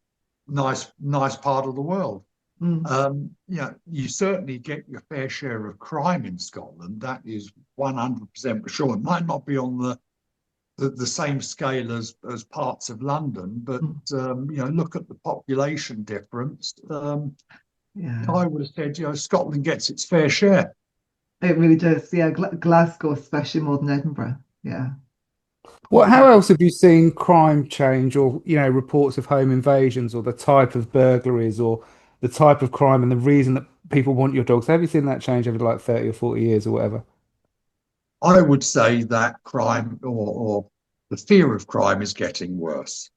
C: nice part of the world. You certainly get your fair share of crime in Scotland. That is 100% for sure. It might not be on the same scale as parts of London, but look at the population difference. I would have said, Scotland gets its fair share.
D: It really does. Yeah, Glasgow especially more than Edinburgh. Yeah.
B: How else have you seen crime change, or reports of home invasions, or the type of burglaries, or the type of crime, and the reason that people want your dogs? Have you seen that change over like 30 or 40 years or whatever?
C: I would say that crime or the fear of crime is getting worse.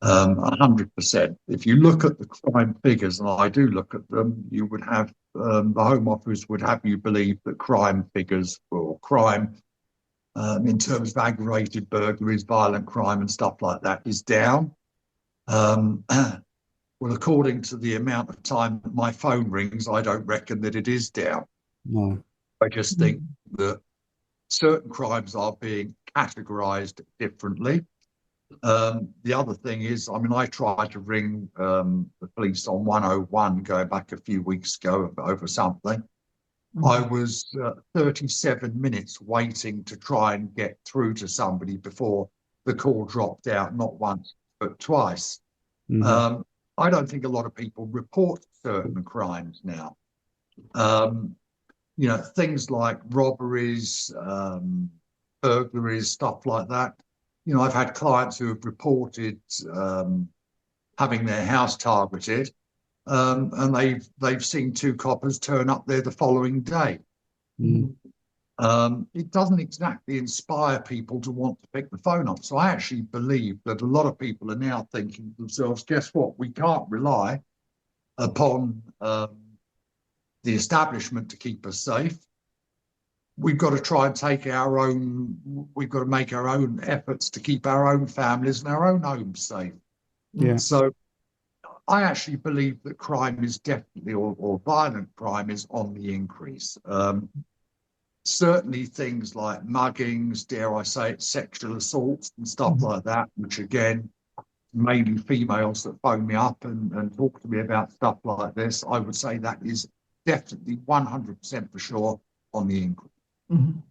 C: 100%. If you look at the crime figures, and I do look at them, you would have the Home Office would have you believe that crime figures or crime in terms of aggravated burglaries, violent crime, and stuff like that is down. Well, according to the amount of time that my phone rings, I don't reckon that it is down.
B: No.
C: I just think that certain crimes are being categorized differently. The other thing is, I mean, I tried to ring the police on 101 going back a few weeks ago over something. I was 37 minutes waiting to try and get through to somebody before the call dropped out, not once, but twice. I don't think a lot of people report certain crimes now. Things like robberies, burglaries, stuff like that. I've had clients who have reported having their house targeted, and they've seen two coppers turn up there the following day. It doesn't exactly inspire people to want to pick the phone up. So I actually believe that a lot of people are now thinking to themselves, guess what? We can't rely upon the establishment to keep us safe. We've got to try and we've got to make our own efforts to keep our own families and our own homes safe.
B: Yeah.
C: So I actually believe that crime is definitely, or violent crime is on the increase. Certainly things like muggings, dare I say it, sexual assaults and stuff like that, which again, mainly females that phone me up and talk to me about stuff like this, I would say that is definitely 100% for sure on the increase.
B: And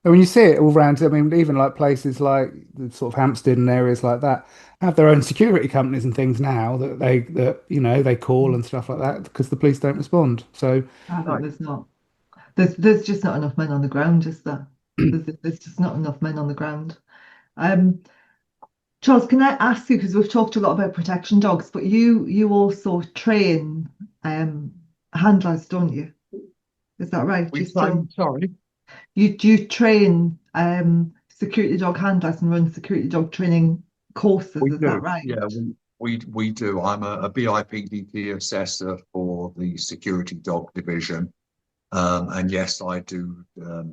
B: when you see it all around, I mean, even like places like the sort of Hampstead and areas like that have their own security companies and things now that they call and stuff like that because the police don't respond. So
D: I think there's not. There's just not enough men on the ground, is there? There's just not enough men on the ground. Charles, can I ask you, because we've talked a lot about protection dogs, but you also train handlers, don't you? Is that right?
C: Sorry.
D: You train security dog handlers and run security dog training courses, is that right?
C: Yeah, we do. I'm a BIPDT assessor for the security dog division. And yes, I do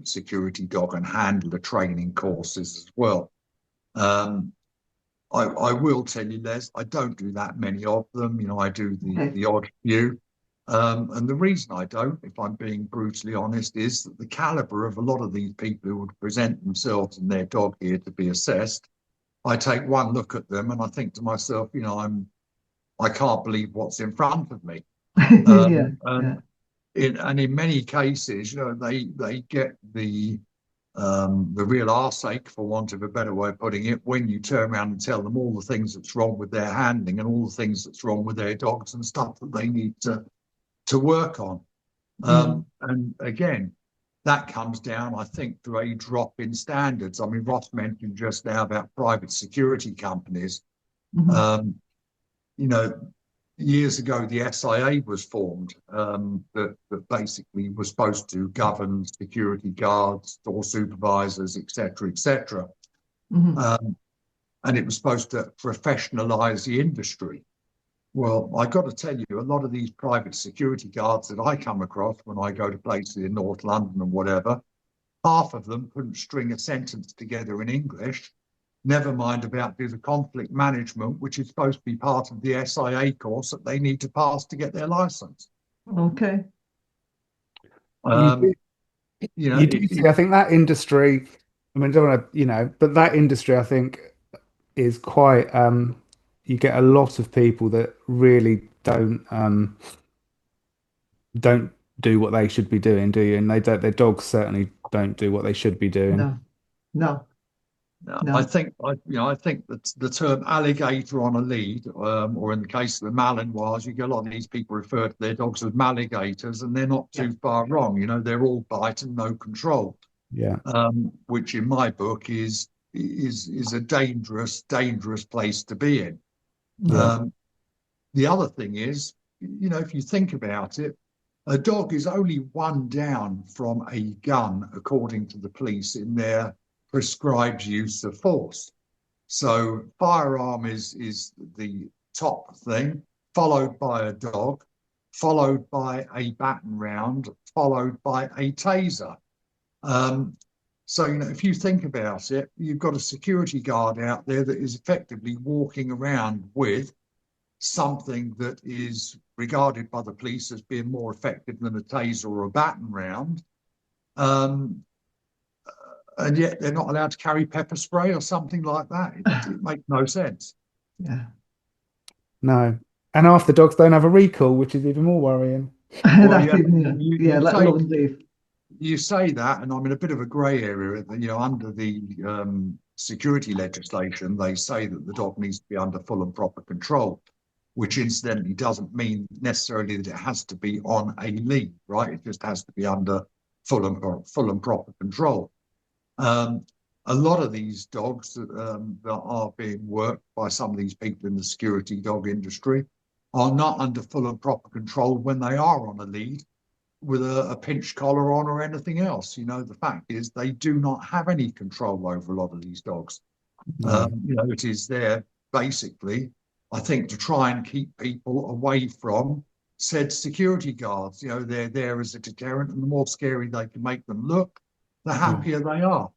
C: security dog and handler training courses as well. I will tell you, Les, I don't do that many of them. I do the odd few. And the reason I don't, if I'm being brutally honest, is that the caliber of a lot of these people who would present themselves and their dog here to be assessed, I take one look at them and I think to myself, I can't believe what's in front of me. And in many cases, they get the real arseache, for want of a better way of putting it, when you turn around and tell them all the things that's wrong with their handling and all the things that's wrong with their dogs and stuff that they need to work on. And again, that comes down, I think, to a drop in standards. I mean, Ross mentioned just now about private security companies. Years ago, the SIA was formed that basically was supposed to govern security guards, store supervisors, etc., etc. And it was supposed to professionalize the industry. Well, I got to tell you, a lot of these private security guards that I come across when I go to places in North London and whatever, half of them couldn't string a sentence together in English. Never mind about the conflict management, which is supposed to be part of the SIA course that they need to pass to get their license.
D: Okay.
B: You do see, I think that industry, I mean, I don't want to, but that industry, I think, is quite, you get a lot of people that really don't do what they should be doing, do you? And their dogs certainly don't do what they should be doing.
D: No.
C: I think that the term alligator on a lead, or in the case of the Malinois, you get a lot of these people refer to their dogs as malligators, and they're not too far wrong. They're all bite and no control.
B: Yeah.
C: Which in my book is is a dangerous place to be in.
B: Yeah.
C: The other thing is, if you think about it, a dog is only one down from a gun, according to the police, in their prescribed use of force. So firearm is the top thing, followed by a dog, followed by a baton round, followed by a taser. So, if you think about it, you've got a security guard out there that is effectively walking around with something that is regarded by the police as being more effective than a taser or a baton round. And yet they're not allowed to carry pepper spray or something like that. It makes no sense.
D: Yeah.
B: No. And half the dogs don't have a recall, which is even more worrying.
C: Well,
D: That's
C: yeah,
D: even,
C: you
D: let
C: say
D: alone leave.
C: you say that, and I'm in a bit of a grey area. Under the security legislation, they say that the dog needs to be under full and proper control, which incidentally doesn't mean necessarily that it has to be on a lead, right? It just has to be under full and proper control. A lot of these dogs that are being worked by some of these people in the security dog industry are not under full and proper control when they are on a lead with a pinch collar on or anything else. The fact is they do not have any control over a lot of these dogs.
B: No.
C: It is there basically, I think, to try and keep people away from said security guards. They're there as a deterrent, and the more scary they can make them look, the happier they are.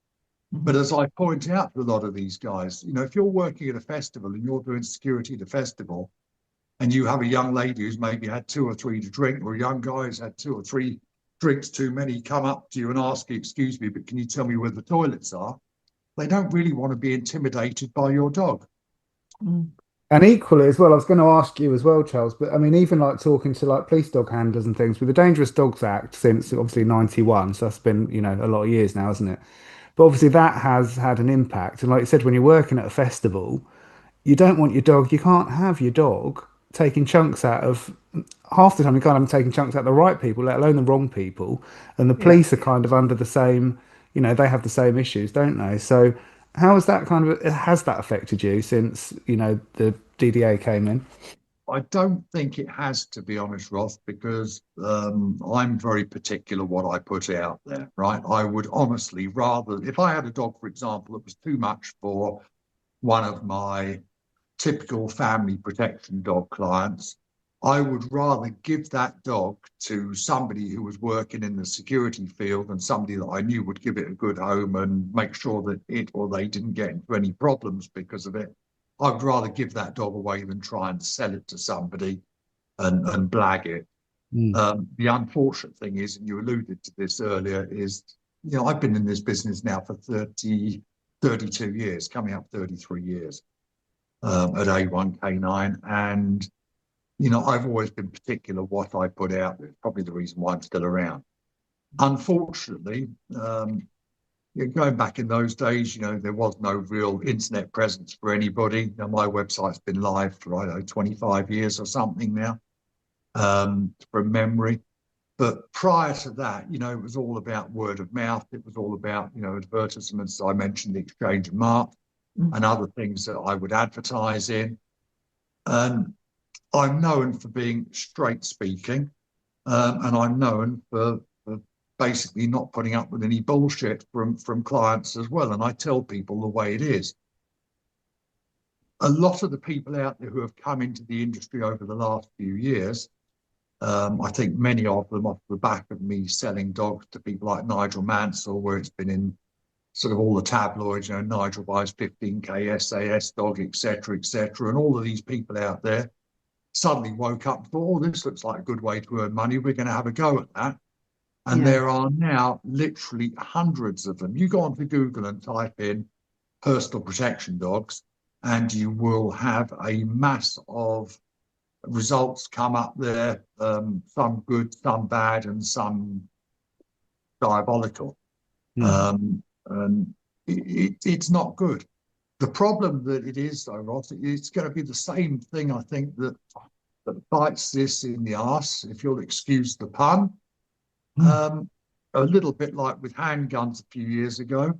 C: But as I point out to a lot of these guys, if you're working at a festival and you're doing security at a festival, and you have a young lady who's maybe had 2 or 3 to drink, or a young guy who's had 2 or 3 drinks too many, come up to you and ask you, "Excuse me, but can you tell me where the toilets are?" They don't really want to be intimidated by your dog.
B: And equally as well, I was going to ask you as well, Charles, but I mean, even like talking to like police dog handlers and things with the Dangerous Dogs Act since obviously 91, so that's been, a lot of years now, hasn't it? But obviously that has had an impact. And like you said, when you're working at a festival, you don't want your dog, you can't have your dog taking chunks out of, half the time you can't have them taking chunks out of the right people, let alone the wrong people. And the police are kind of under the same, they have the same issues, don't they? So how has that affected you since, the DDA came in?
C: I don't think it has, to be honest, Ross, because I'm very particular what I put out there, right? I would honestly rather, if I had a dog, for example, that was too much for one of my typical family protection dog clients, I would rather give that dog to somebody who was working in the security field and somebody that I knew would give it a good home and make sure that it or they didn't get into any problems because of it. I would rather give that dog away than try and sell it to somebody and blag it. The unfortunate thing is, and you alluded to this earlier, is, I've been in this business now for 32 years, coming up 33 years at A1K9. And, I've always been particular what I put out there. It's probably the reason why I'm still around. Unfortunately, going back in those days, there was no real internet presence for anybody. My website's been live for, I don't know, 25 years or something now, from memory. But prior to that, it was all about word of mouth. It was all about, advertisements. I mentioned the Exchange and Mart and other things that I would advertise in. And I'm known for being straight speaking, and I'm known for basically not putting up with any bullshit from clients as well. And I tell people the way it is. A lot of the people out there who have come into the industry over the last few years, I think many of them off the back of me selling dogs to people like Nigel Mansell, where it's been in sort of all the tabloids, Nigel buys 15k SAS dog, etc., etc. And all of these people out there suddenly woke up and thought, "Oh, this looks like a good way to earn money. We're going to have a go at that." And there are now literally hundreds of them. You go onto Google and type in personal protection dogs, and you will have a mass of results come up there, some good, some bad, and some diabolical. And it's not good. The problem that it is, though, Ross, it's going to be the same thing, I think, that bites this in the arse, if you'll excuse the pun. A little bit like with handguns a few years ago.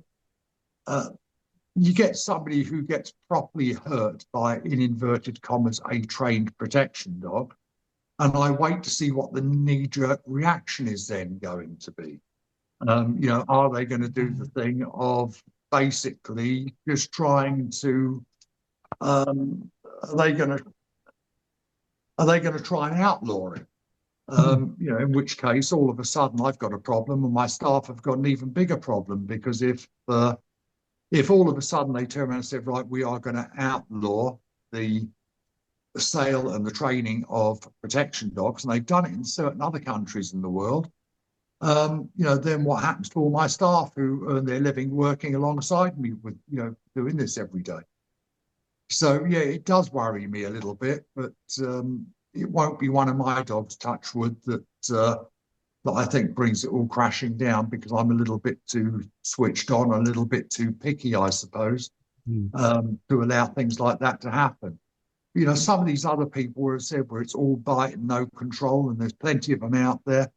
C: you get somebody who gets properly hurt by, in inverted commas, a trained protection dog, and I wait to see what the knee-jerk reaction is then going to be. Are they going to do the thing of basically just trying to, are they going to try and outlaw it? In which case, all of a sudden, I've got a problem, and my staff have got an even bigger problem, because if all of a sudden they turn around and say, right, we are going to outlaw the sale and the training of protection dogs, and they've done it in certain other countries in the world, then what happens to all my staff who earn their living working alongside me with, doing this every day? So, yeah, it does worry me a little bit, but it won't be one of my dogs, touch wood, that I think brings it all crashing down, because I'm a little bit too switched on, a little bit too picky, I suppose, to allow things like that to happen. Some of these other people have said where it's all bite and no control, and there's plenty of them out there.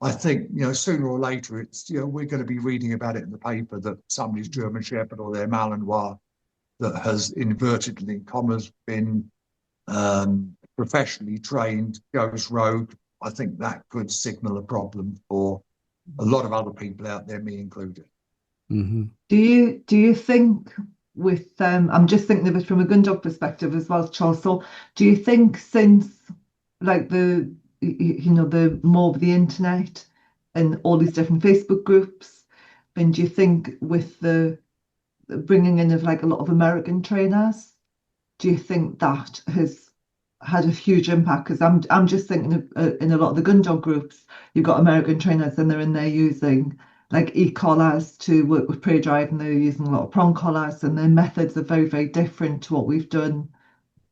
C: I think, sooner or later, it's, we're going to be reading about it in the paper that somebody's German Shepherd or their Malinois that has, inverted in commas, been professionally trained goes rogue. I think that could signal a problem for a lot of other people out there, me included.
B: Mm-hmm.
D: Do you think with I'm just thinking of it from a gun dog perspective as well, Charles. So do you think since like the more of the internet and all these different Facebook groups, and do you think with the bringing in of like a lot of American trainers, do you think that has had a huge impact? Because I'm just thinking of, in a lot of the gun dog groups, you've got American trainers and they're in there using like e-collars to work with prey drive, and they're using a lot of prong collars, and their methods are very, very different to what we've done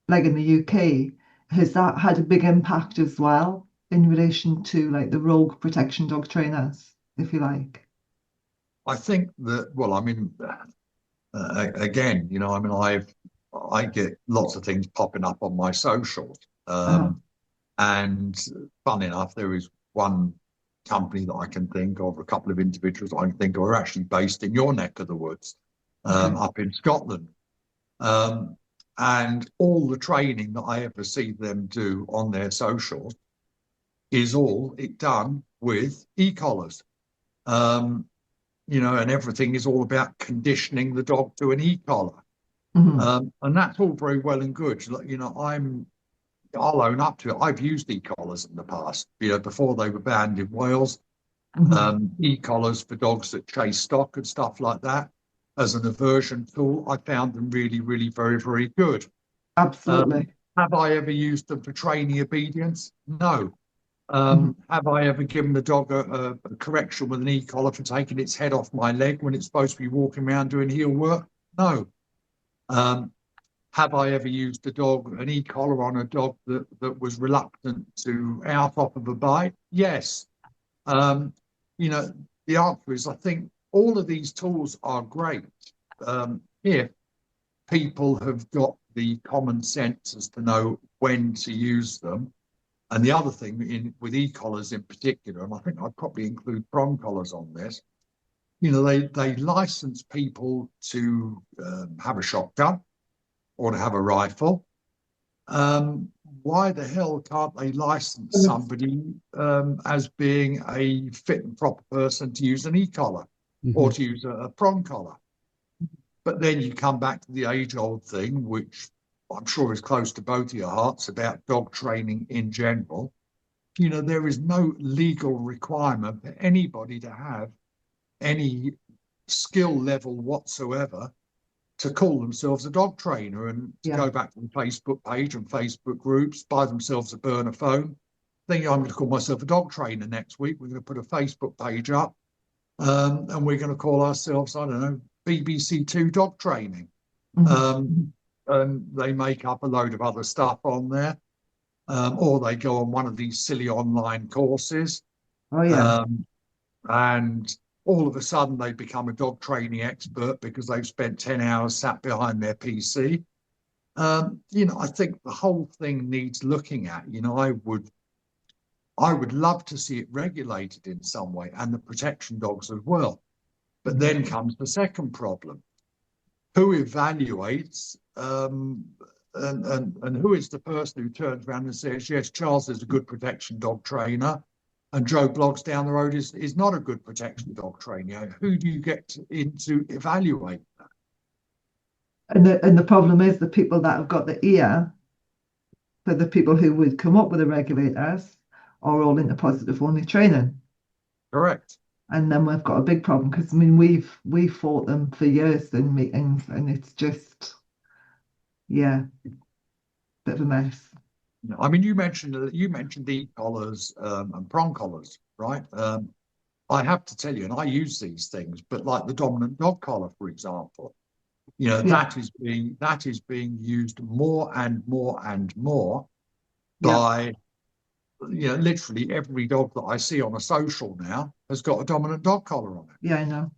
D: like in the UK. Has that had a big impact as well in relation to like the rogue protection dog trainers, if you like?
C: I think that, well, I mean, again, I get lots of things popping up on my socials. And fun enough, there is one company that I can think of, a couple of individuals I can think of, are actually based in your neck of the woods, up in Scotland. And all the training that I ever see them do on their socials is all done with e-collars. And everything is all about conditioning the dog to an e-collar. And that's all very well and good. I'll own up to it. I've used e-collars in the past, before they were banned in Wales. E-collars for dogs that chase stock and stuff like that as an aversion tool. I found them really, really very, very good.
D: Absolutely.
C: Have I ever used them for training obedience? No. Have I ever given the dog a correction with an e-collar for taking its head off my leg when it's supposed to be walking around doing heel work? No. Have I ever used an e-collar on a dog that was reluctant to out off of a bite? Yes. The answer is, I think all of these tools are great if people have got the common sense as to know when to use them. And the other thing with e-collars in particular, and I think I'd probably include prong collars on this, they license people to have a shotgun or to have a rifle. Why the hell can't they license somebody as being a fit and proper person to use an e-collar or to use a prong collar? But then you come back to the age-old thing, which I'm sure is close to both of your hearts, about dog training in general. There is no legal requirement for anybody to have any skill level whatsoever to call themselves a dog trainer and to go back to the Facebook page and Facebook groups, buy themselves a burner phone, think I'm going to call myself a dog trainer next week. We're going to put a Facebook page up, and we're going to call ourselves, I don't know, BBC Two Dog Training. And they make up a load of other stuff on there, or they go on one of these silly online courses. And all of a sudden they become a dog training expert because they've spent 10 hours sat behind their PC. I think the whole thing needs looking at. I would love to see it regulated in some way, and the protection dogs as well. But then comes the second problem. who evaluates, and who is the person who turns around and says, yes, Charles is a good protection dog trainer, and Joe Bloggs down the road is not a good protection dog trainer. Who do you get in to evaluate that?
D: And the problem is the people that have got the ear for the people who would come up with the regulators are all into positive only training.
C: Correct.
D: And then we've got a big problem because I mean we've fought them for years in meetings, and it's just bit of a mess.
C: I mean, you mentioned e-collars and prong collars, right? I have to tell you, and I use these things, but like the dominant dog collar, for example, that is being used more and more and more by literally every dog that I see on a social now has got a dominant dog collar on it.
D: Yeah, I know.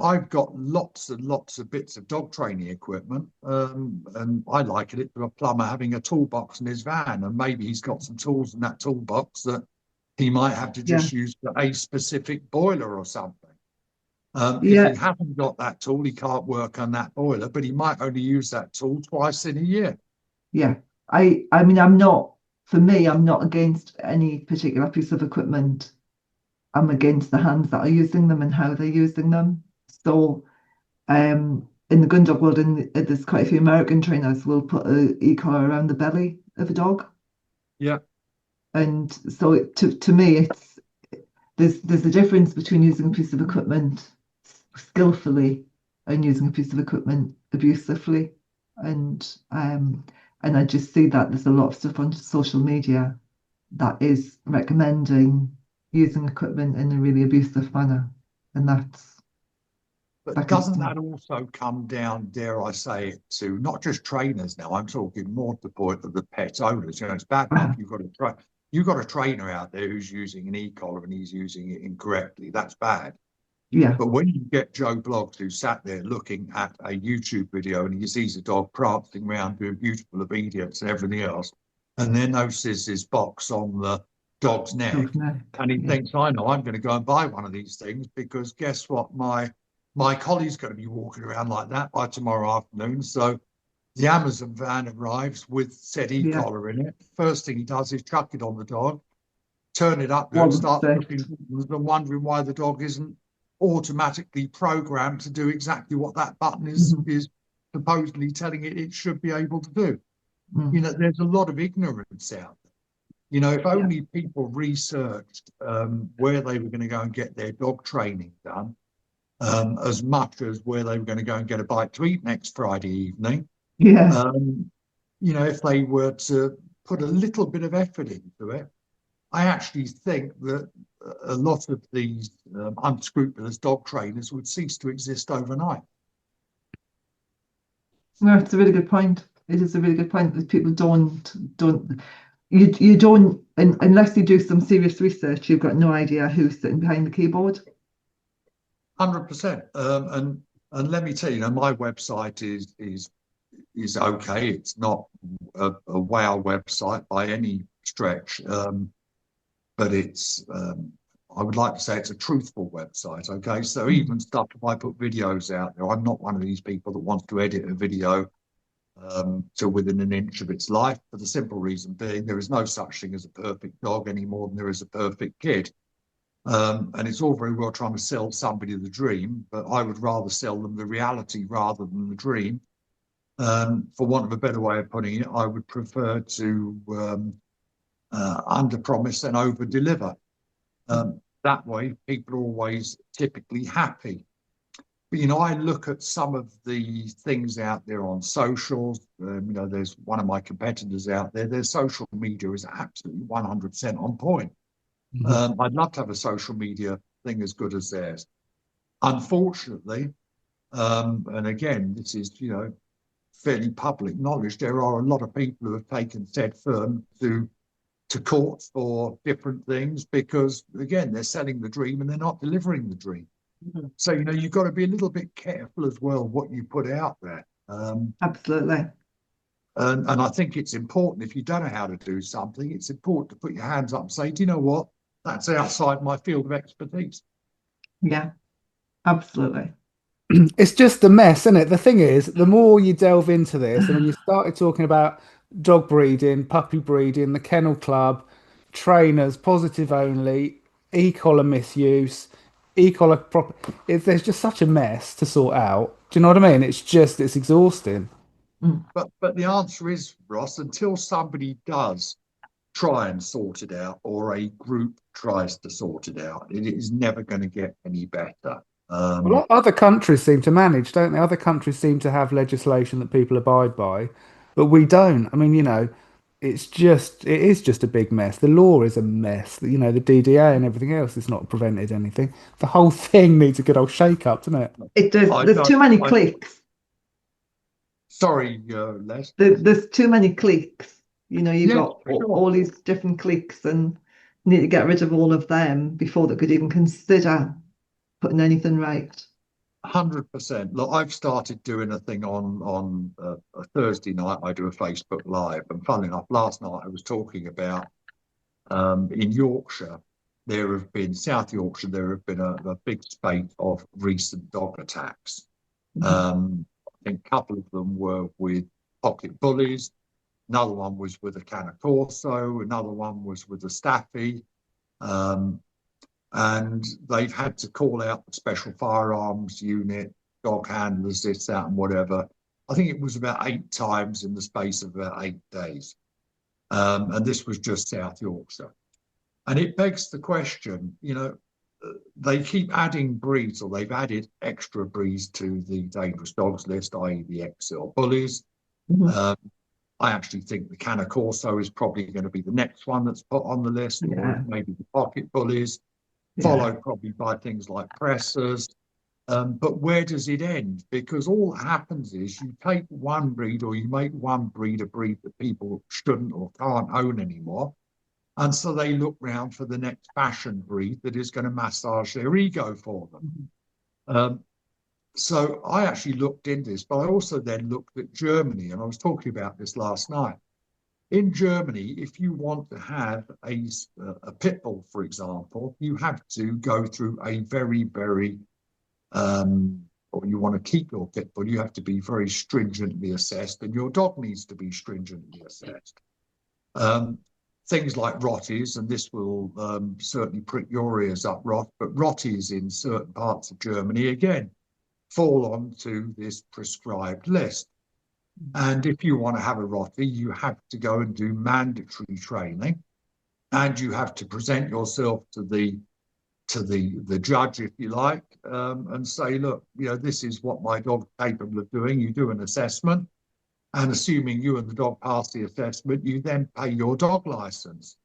C: I've got lots and lots of bits of dog training equipment, and I liken it to a plumber having a toolbox in his van, and maybe he's got some tools in that toolbox that he might have to just use for a specific boiler or something. If he hasn't got that tool, he can't work on that boiler, but he might only use that tool twice in a year.
D: Yeah, I mean, I'm not against any particular piece of equipment. I'm against the hands that are using them and how they're using them. So, in the gun dog world, there's quite a few American trainers will put an e-collar around the belly of a dog.
C: Yeah.
D: And so, to me, there's a difference between using a piece of equipment skillfully and using a piece of equipment abusively. And I just see that there's a lot of stuff on social media that is recommending using equipment in a really abusive manner, and
C: But doesn't that also come down, dare I say it, to not just trainers now? I'm talking more to the point of the pet owners. It's bad enough you've got a trainer out there who's using an e-collar and he's using it incorrectly. That's bad.
D: Yeah.
C: But when you get Joe Bloggs who sat there looking at a YouTube video and he sees a dog prancing around doing beautiful obedience and everything else, and then notices his box on the dog's neck, and he thinks, I know, I'm going to go and buy one of these things, because guess what? My collie's going to be walking around like that by tomorrow afternoon. So the Amazon van arrives with said e-collar in it. First thing he does is chuck it on the dog, turn it up and start looking and wondering why the dog isn't automatically programmed to do exactly what that button is supposedly telling it should be able to do. There's a lot of ignorance out there. If only people researched where they were going to go and get their dog training done, as much as where they were going to go and get a bite to eat next Friday evening.
D: Yeah.
C: If they were to put a little bit of effort into it, I actually think that a lot of these unscrupulous dog trainers would cease to exist overnight.
D: No, it's a really good point. It is a really good point that people you don't, unless you do some serious research, you've got no idea who's sitting behind the keyboard.
C: 100%. And let me tell you, my website is okay. It's not a wow website by any stretch, but it's I would like to say it's a truthful website. Okay, so even stuff, if I put videos out there, I'm not one of these people that wants to edit a video to within an inch of its life, for the simple reason being there is no such thing as a perfect dog any more than there is a perfect kid. And it's all very well trying to sell somebody the dream, but I would rather sell them the reality rather than the dream. For want of a better way of putting it, I would prefer to under promise and over deliver. That way, people are always typically happy. But I look at some of the things out there on socials. There's one of my competitors out there. Their social media is absolutely 100% on point. I'd love to have a social media thing as good as theirs. Unfortunately, and again, this is fairly public knowledge, there are a lot of people who have taken said firm to court for different things because, again, they're selling the dream and they're not delivering the dream. So you've got to be a little bit careful as well what you put out there.
D: Absolutely.
C: And I think it's important, if you don't know how to do something, it's important to put your hands up and say, do you know what? That's outside my field of expertise.
D: Yeah, absolutely.
B: It's just a mess, isn't it? The thing is, the more you delve into this, I mean, you started talking about dog breeding, puppy breeding, the kennel club, trainers, positive only, e-collar misuse, e-collar prop. There's just such a mess to sort out. Do you know what I mean? It's exhausting.
D: Mm.
C: But the answer is, Ross, until somebody does try and sort it out, or a group tries to sort it out, it is never going to get any better.
B: Well, other countries seem to manage, don't they? Other countries seem to have legislation that people abide by, but we don't. I mean, it is just a big mess. The law is a mess. The DDA and everything else has not prevented anything. The whole thing needs a good old shake up, doesn't it?
D: It does.
C: I
D: There's too many
C: I,
D: cliques.
C: sorry, Les.
D: There's too many cliques. You've
C: Yes,
D: got
C: for sure.
D: all these different cliques, and you need to get rid of all of them before they could even consider putting anything right.
C: 100%. Look, I've started doing a thing on a Thursday night. I do a Facebook Live, and funnily enough, last night I was talking about in Yorkshire. South Yorkshire, there have been a big spate of recent dog attacks. I think a couple of them were with pocket bullies. Another one was with a Cane Corso. Another one was with a Staffy. And they've had to call out the special firearms unit, dog handlers, this, that, and whatever. I think it was about 8 times in the space of about 8 days. And this was just South Yorkshire. And it begs the question, they keep adding breeds, or they've added extra breeds to the dangerous dogs list, i.e. the XL bullies. I actually think the Cane Corso is probably going to be the next one that's put on the list, or maybe the pocket bullies, followed probably by things like pressers. But where does it end? Because all that happens is you take one breed, or you make one breed a breed that people shouldn't or can't own anymore. And so they look round for the next fashion breed that is going to massage their ego for them. So I actually looked into this, but I also then looked at Germany, and I was talking about this last night. In Germany, if you want to have a pit bull, for example, you have to go through a very, very, or you want to keep your pit bull, you have to be very stringently assessed, and your dog needs to be stringently assessed. Things like Rotties, and this will certainly prick your ears up, Roth, but Rotties in certain parts of Germany, again, fall onto this prescribed list. And if you want to have a Rottie, you have to go and do mandatory training, and you have to present yourself to the judge, if you like, and say, look, this is what my dog's capable of doing. You do an assessment, and assuming you and the dog pass the assessment, you then pay your dog license.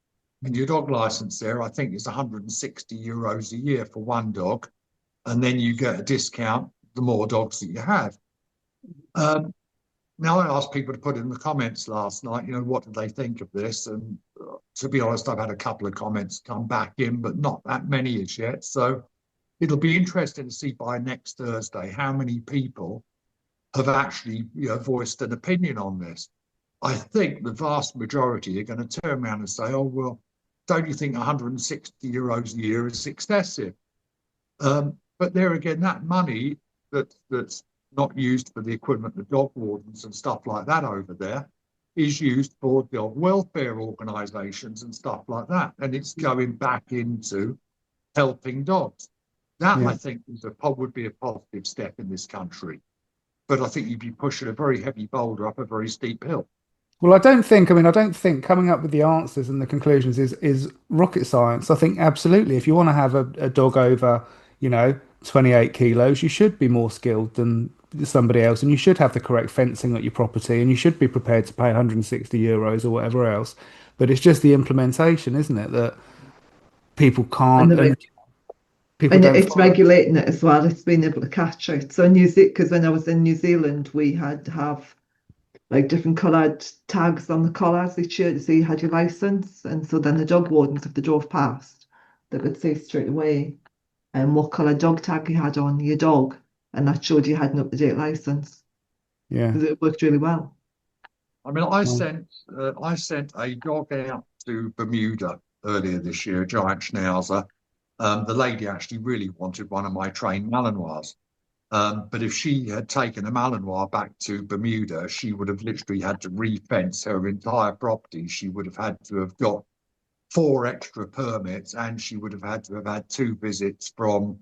C: And your dog license there, I think, is €160 a year for one dog, and then you get a discount the more dogs that you have. Now, I asked people to put in the comments last night, what did they think of this? And to be honest, I've had a couple of comments come back in, but not that many as yet. So it'll be interesting to see by next Thursday how many people have actually voiced an opinion on this. I think the vast majority are going to turn around and say, oh, well, don't you think €160 a year is excessive? But there again, that money that's not used for the equivalent of dog wardens and stuff like that over there is used for dog welfare organisations and stuff like that. And it's going back into helping dogs. That, I think, would be a positive step in this country. But I think you'd be pushing a very heavy boulder up a very steep hill.
B: Well, I don't think coming up with the answers and the conclusions is rocket science. I think absolutely, if you want to have a dog over, 28 kilos, you should be more skilled than somebody else, and you should have the correct fencing at your property, and you should be prepared to pay €160 or whatever else. But it's just the implementation, isn't it, that people can't, and people
D: And
B: don't
D: it's
B: follow.
D: regulating it as well. It's being able to catch it. So because when I was in New Zealand, we had to have like different coloured tags on the collars each year to say you had your license. And so then the dog wardens, if they drove past, they could say straight away what colour dog tag you had on your dog. And that showed you had an up-to-date license.
B: Yeah.
D: Because it worked really well.
C: I mean, I sent a dog out to Bermuda earlier this year, a giant schnauzer. The lady actually really wanted one of my trained Malinois. But if she had taken a Malinois back to Bermuda, she would have literally had to re-fence her entire property. She would have had to have got 4 extra permits, and she would have had to have had 2 visits from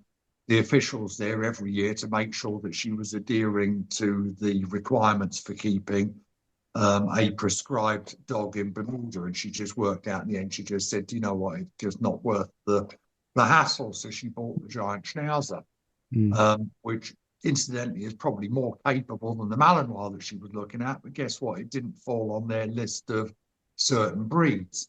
C: the officials there every year to make sure that she was adhering to the requirements for keeping a prescribed dog in Bermuda. And she just worked out in the end, she just said, you know what, it's just not worth the hassle. So she bought the giant Schnauzer, which incidentally is probably more capable than the Malinois that she was looking at. But guess what? It didn't fall on their list of certain breeds.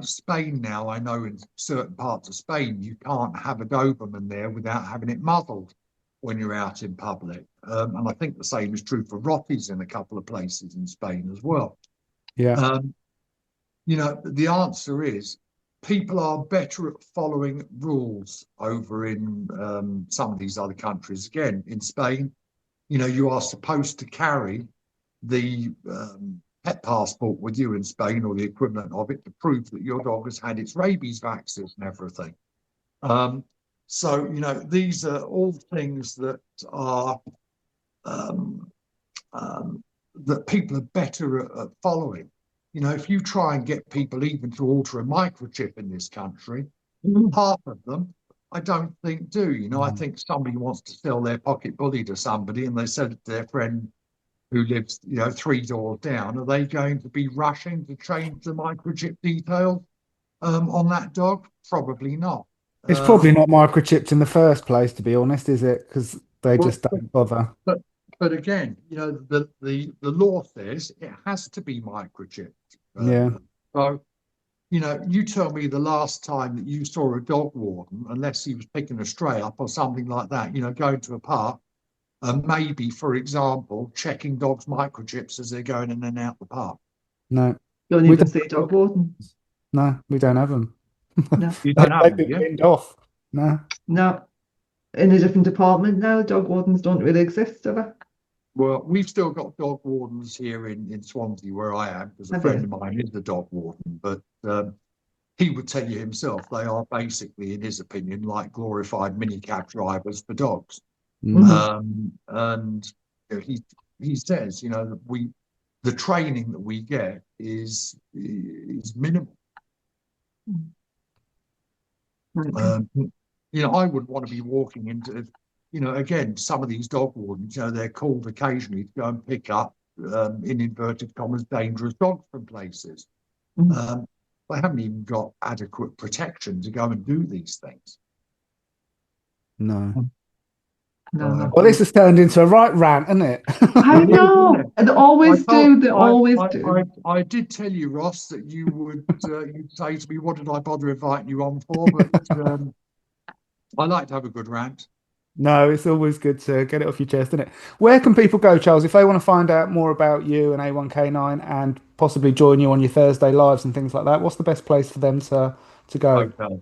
C: Spain now, I know in certain parts of Spain, you can't have a Doberman there without having it muzzled when you're out in public. And I think the same is true for Rotties in a couple of places in Spain as well.
B: Yeah.
C: You know, the answer is people are better at following rules over in some of these other countries. Again, in Spain, you know, you are supposed to carry the pet passport with you in Spain, or the equivalent of it, to prove that your dog has had its rabies vaccine and everything. So, you know, these are all things that are that people are better at following. You know, if you try and get people even to alter a microchip in this country, half of them, I don't think do. You know, I think somebody wants to sell their pocket bully to somebody and they sell it to their friend who lives, you know, 3 doors down. Are they going to be rushing to change the microchip details on that dog? Probably not.
B: It's probably not microchipped in the first place, to be honest, is it? Because they just don't bother.
C: But again, you know, the law says it has to be microchipped.
B: Yeah.
C: So, you know, you tell me the last time that you saw a dog warden, unless he was picking a stray up or something like that, you know, going to a park, and maybe, for example, checking dogs' microchips as they're going in and out the park.
B: No.
D: You don't even see dog wardens.
B: No, we don't have them.
D: No.
C: You don't have
B: They've
C: them,
B: been
C: yeah?
B: pinned off. No.
D: No. In a different department now, dog wardens don't really exist, do they?
C: Well, we've still got dog wardens here in Swansea, where I am, because a friend of mine is the dog warden, but he would tell you himself they are basically, in his opinion, like glorified minicab drivers for dogs. And you know, he says, you know, that the training that we get is minimal. You know, I wouldn't want to be walking into, you know, again, some of these dog wardens, you know, they're called occasionally to go and pick up, in inverted commas, dangerous dogs from places. They haven't even got adequate protection to go and do these things.
B: No.
D: No.
B: Well, this has turned into a right rant, hasn't it?
D: I know. They always do. They always do.
C: I did tell you, Ross, that you would you'd say to me, what did I bother inviting you on for? But I like to have a good rant.
B: No, it's always good to get it off your chest, isn't it? Where can people go, Charles, if they want to find out more about you and A1K9 and possibly join you on your Thursday lives and things like that? What's the best place for them to go?
C: Okay.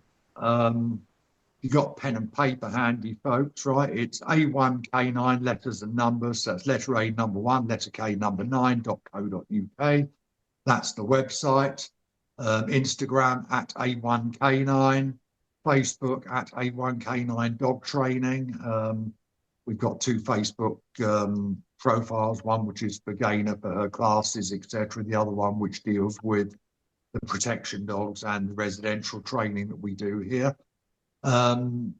C: You got pen and paper handy, folks, right? It's A1K9, letters and numbers. So that's letter A number 1, letter K number 9.co.uk. That's the website. Instagram at A1K9. Facebook at A1K9 Dog Training. We've got 2 Facebook profiles, one which is for Gainer for her classes, etc. The other one which deals with the protection dogs and the residential training that we do here. And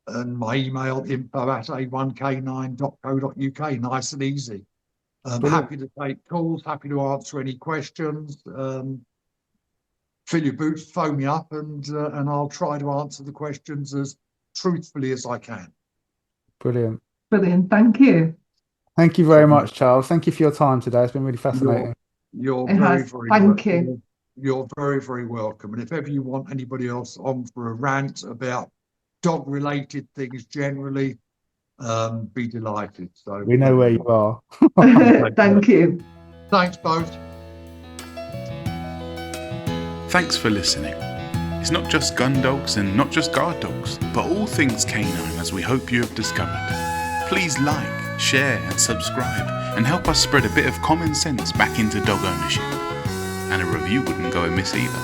C: my email, info@a1k9.co.uk, nice and easy. Happy to take calls, happy to answer any questions. Fill your boots, phone me up, and I'll try to answer the questions as truthfully as I can.
B: Brilliant.
D: Brilliant. Thank you.
B: Thank you very much, Charles. Thank you for your time today. It's been really fascinating.
C: You're very, very welcome. And if ever you want anybody else on for a rant about dog-related things generally, be delighted. So
B: we know where you are.
D: Thank you.
C: Thanks both.
A: Thanks for listening. It's not just gun dogs and not just guard dogs, but all things canine, as we hope you have discovered. Please like, share and subscribe and help us spread a bit of common sense back into dog ownership. And a review wouldn't go amiss either.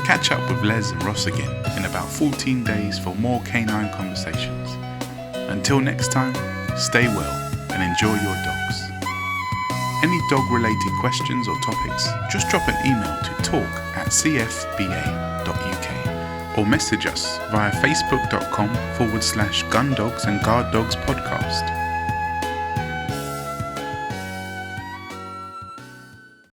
A: Catch up with Les and Ross again in about 14 days for more canine conversations. Until next time, stay well, and enjoy your dogs. Any dog-related questions or topics, just drop an email to talk@cfba.uk or message us via facebook.com/Gundogs and Guard Dogs podcast.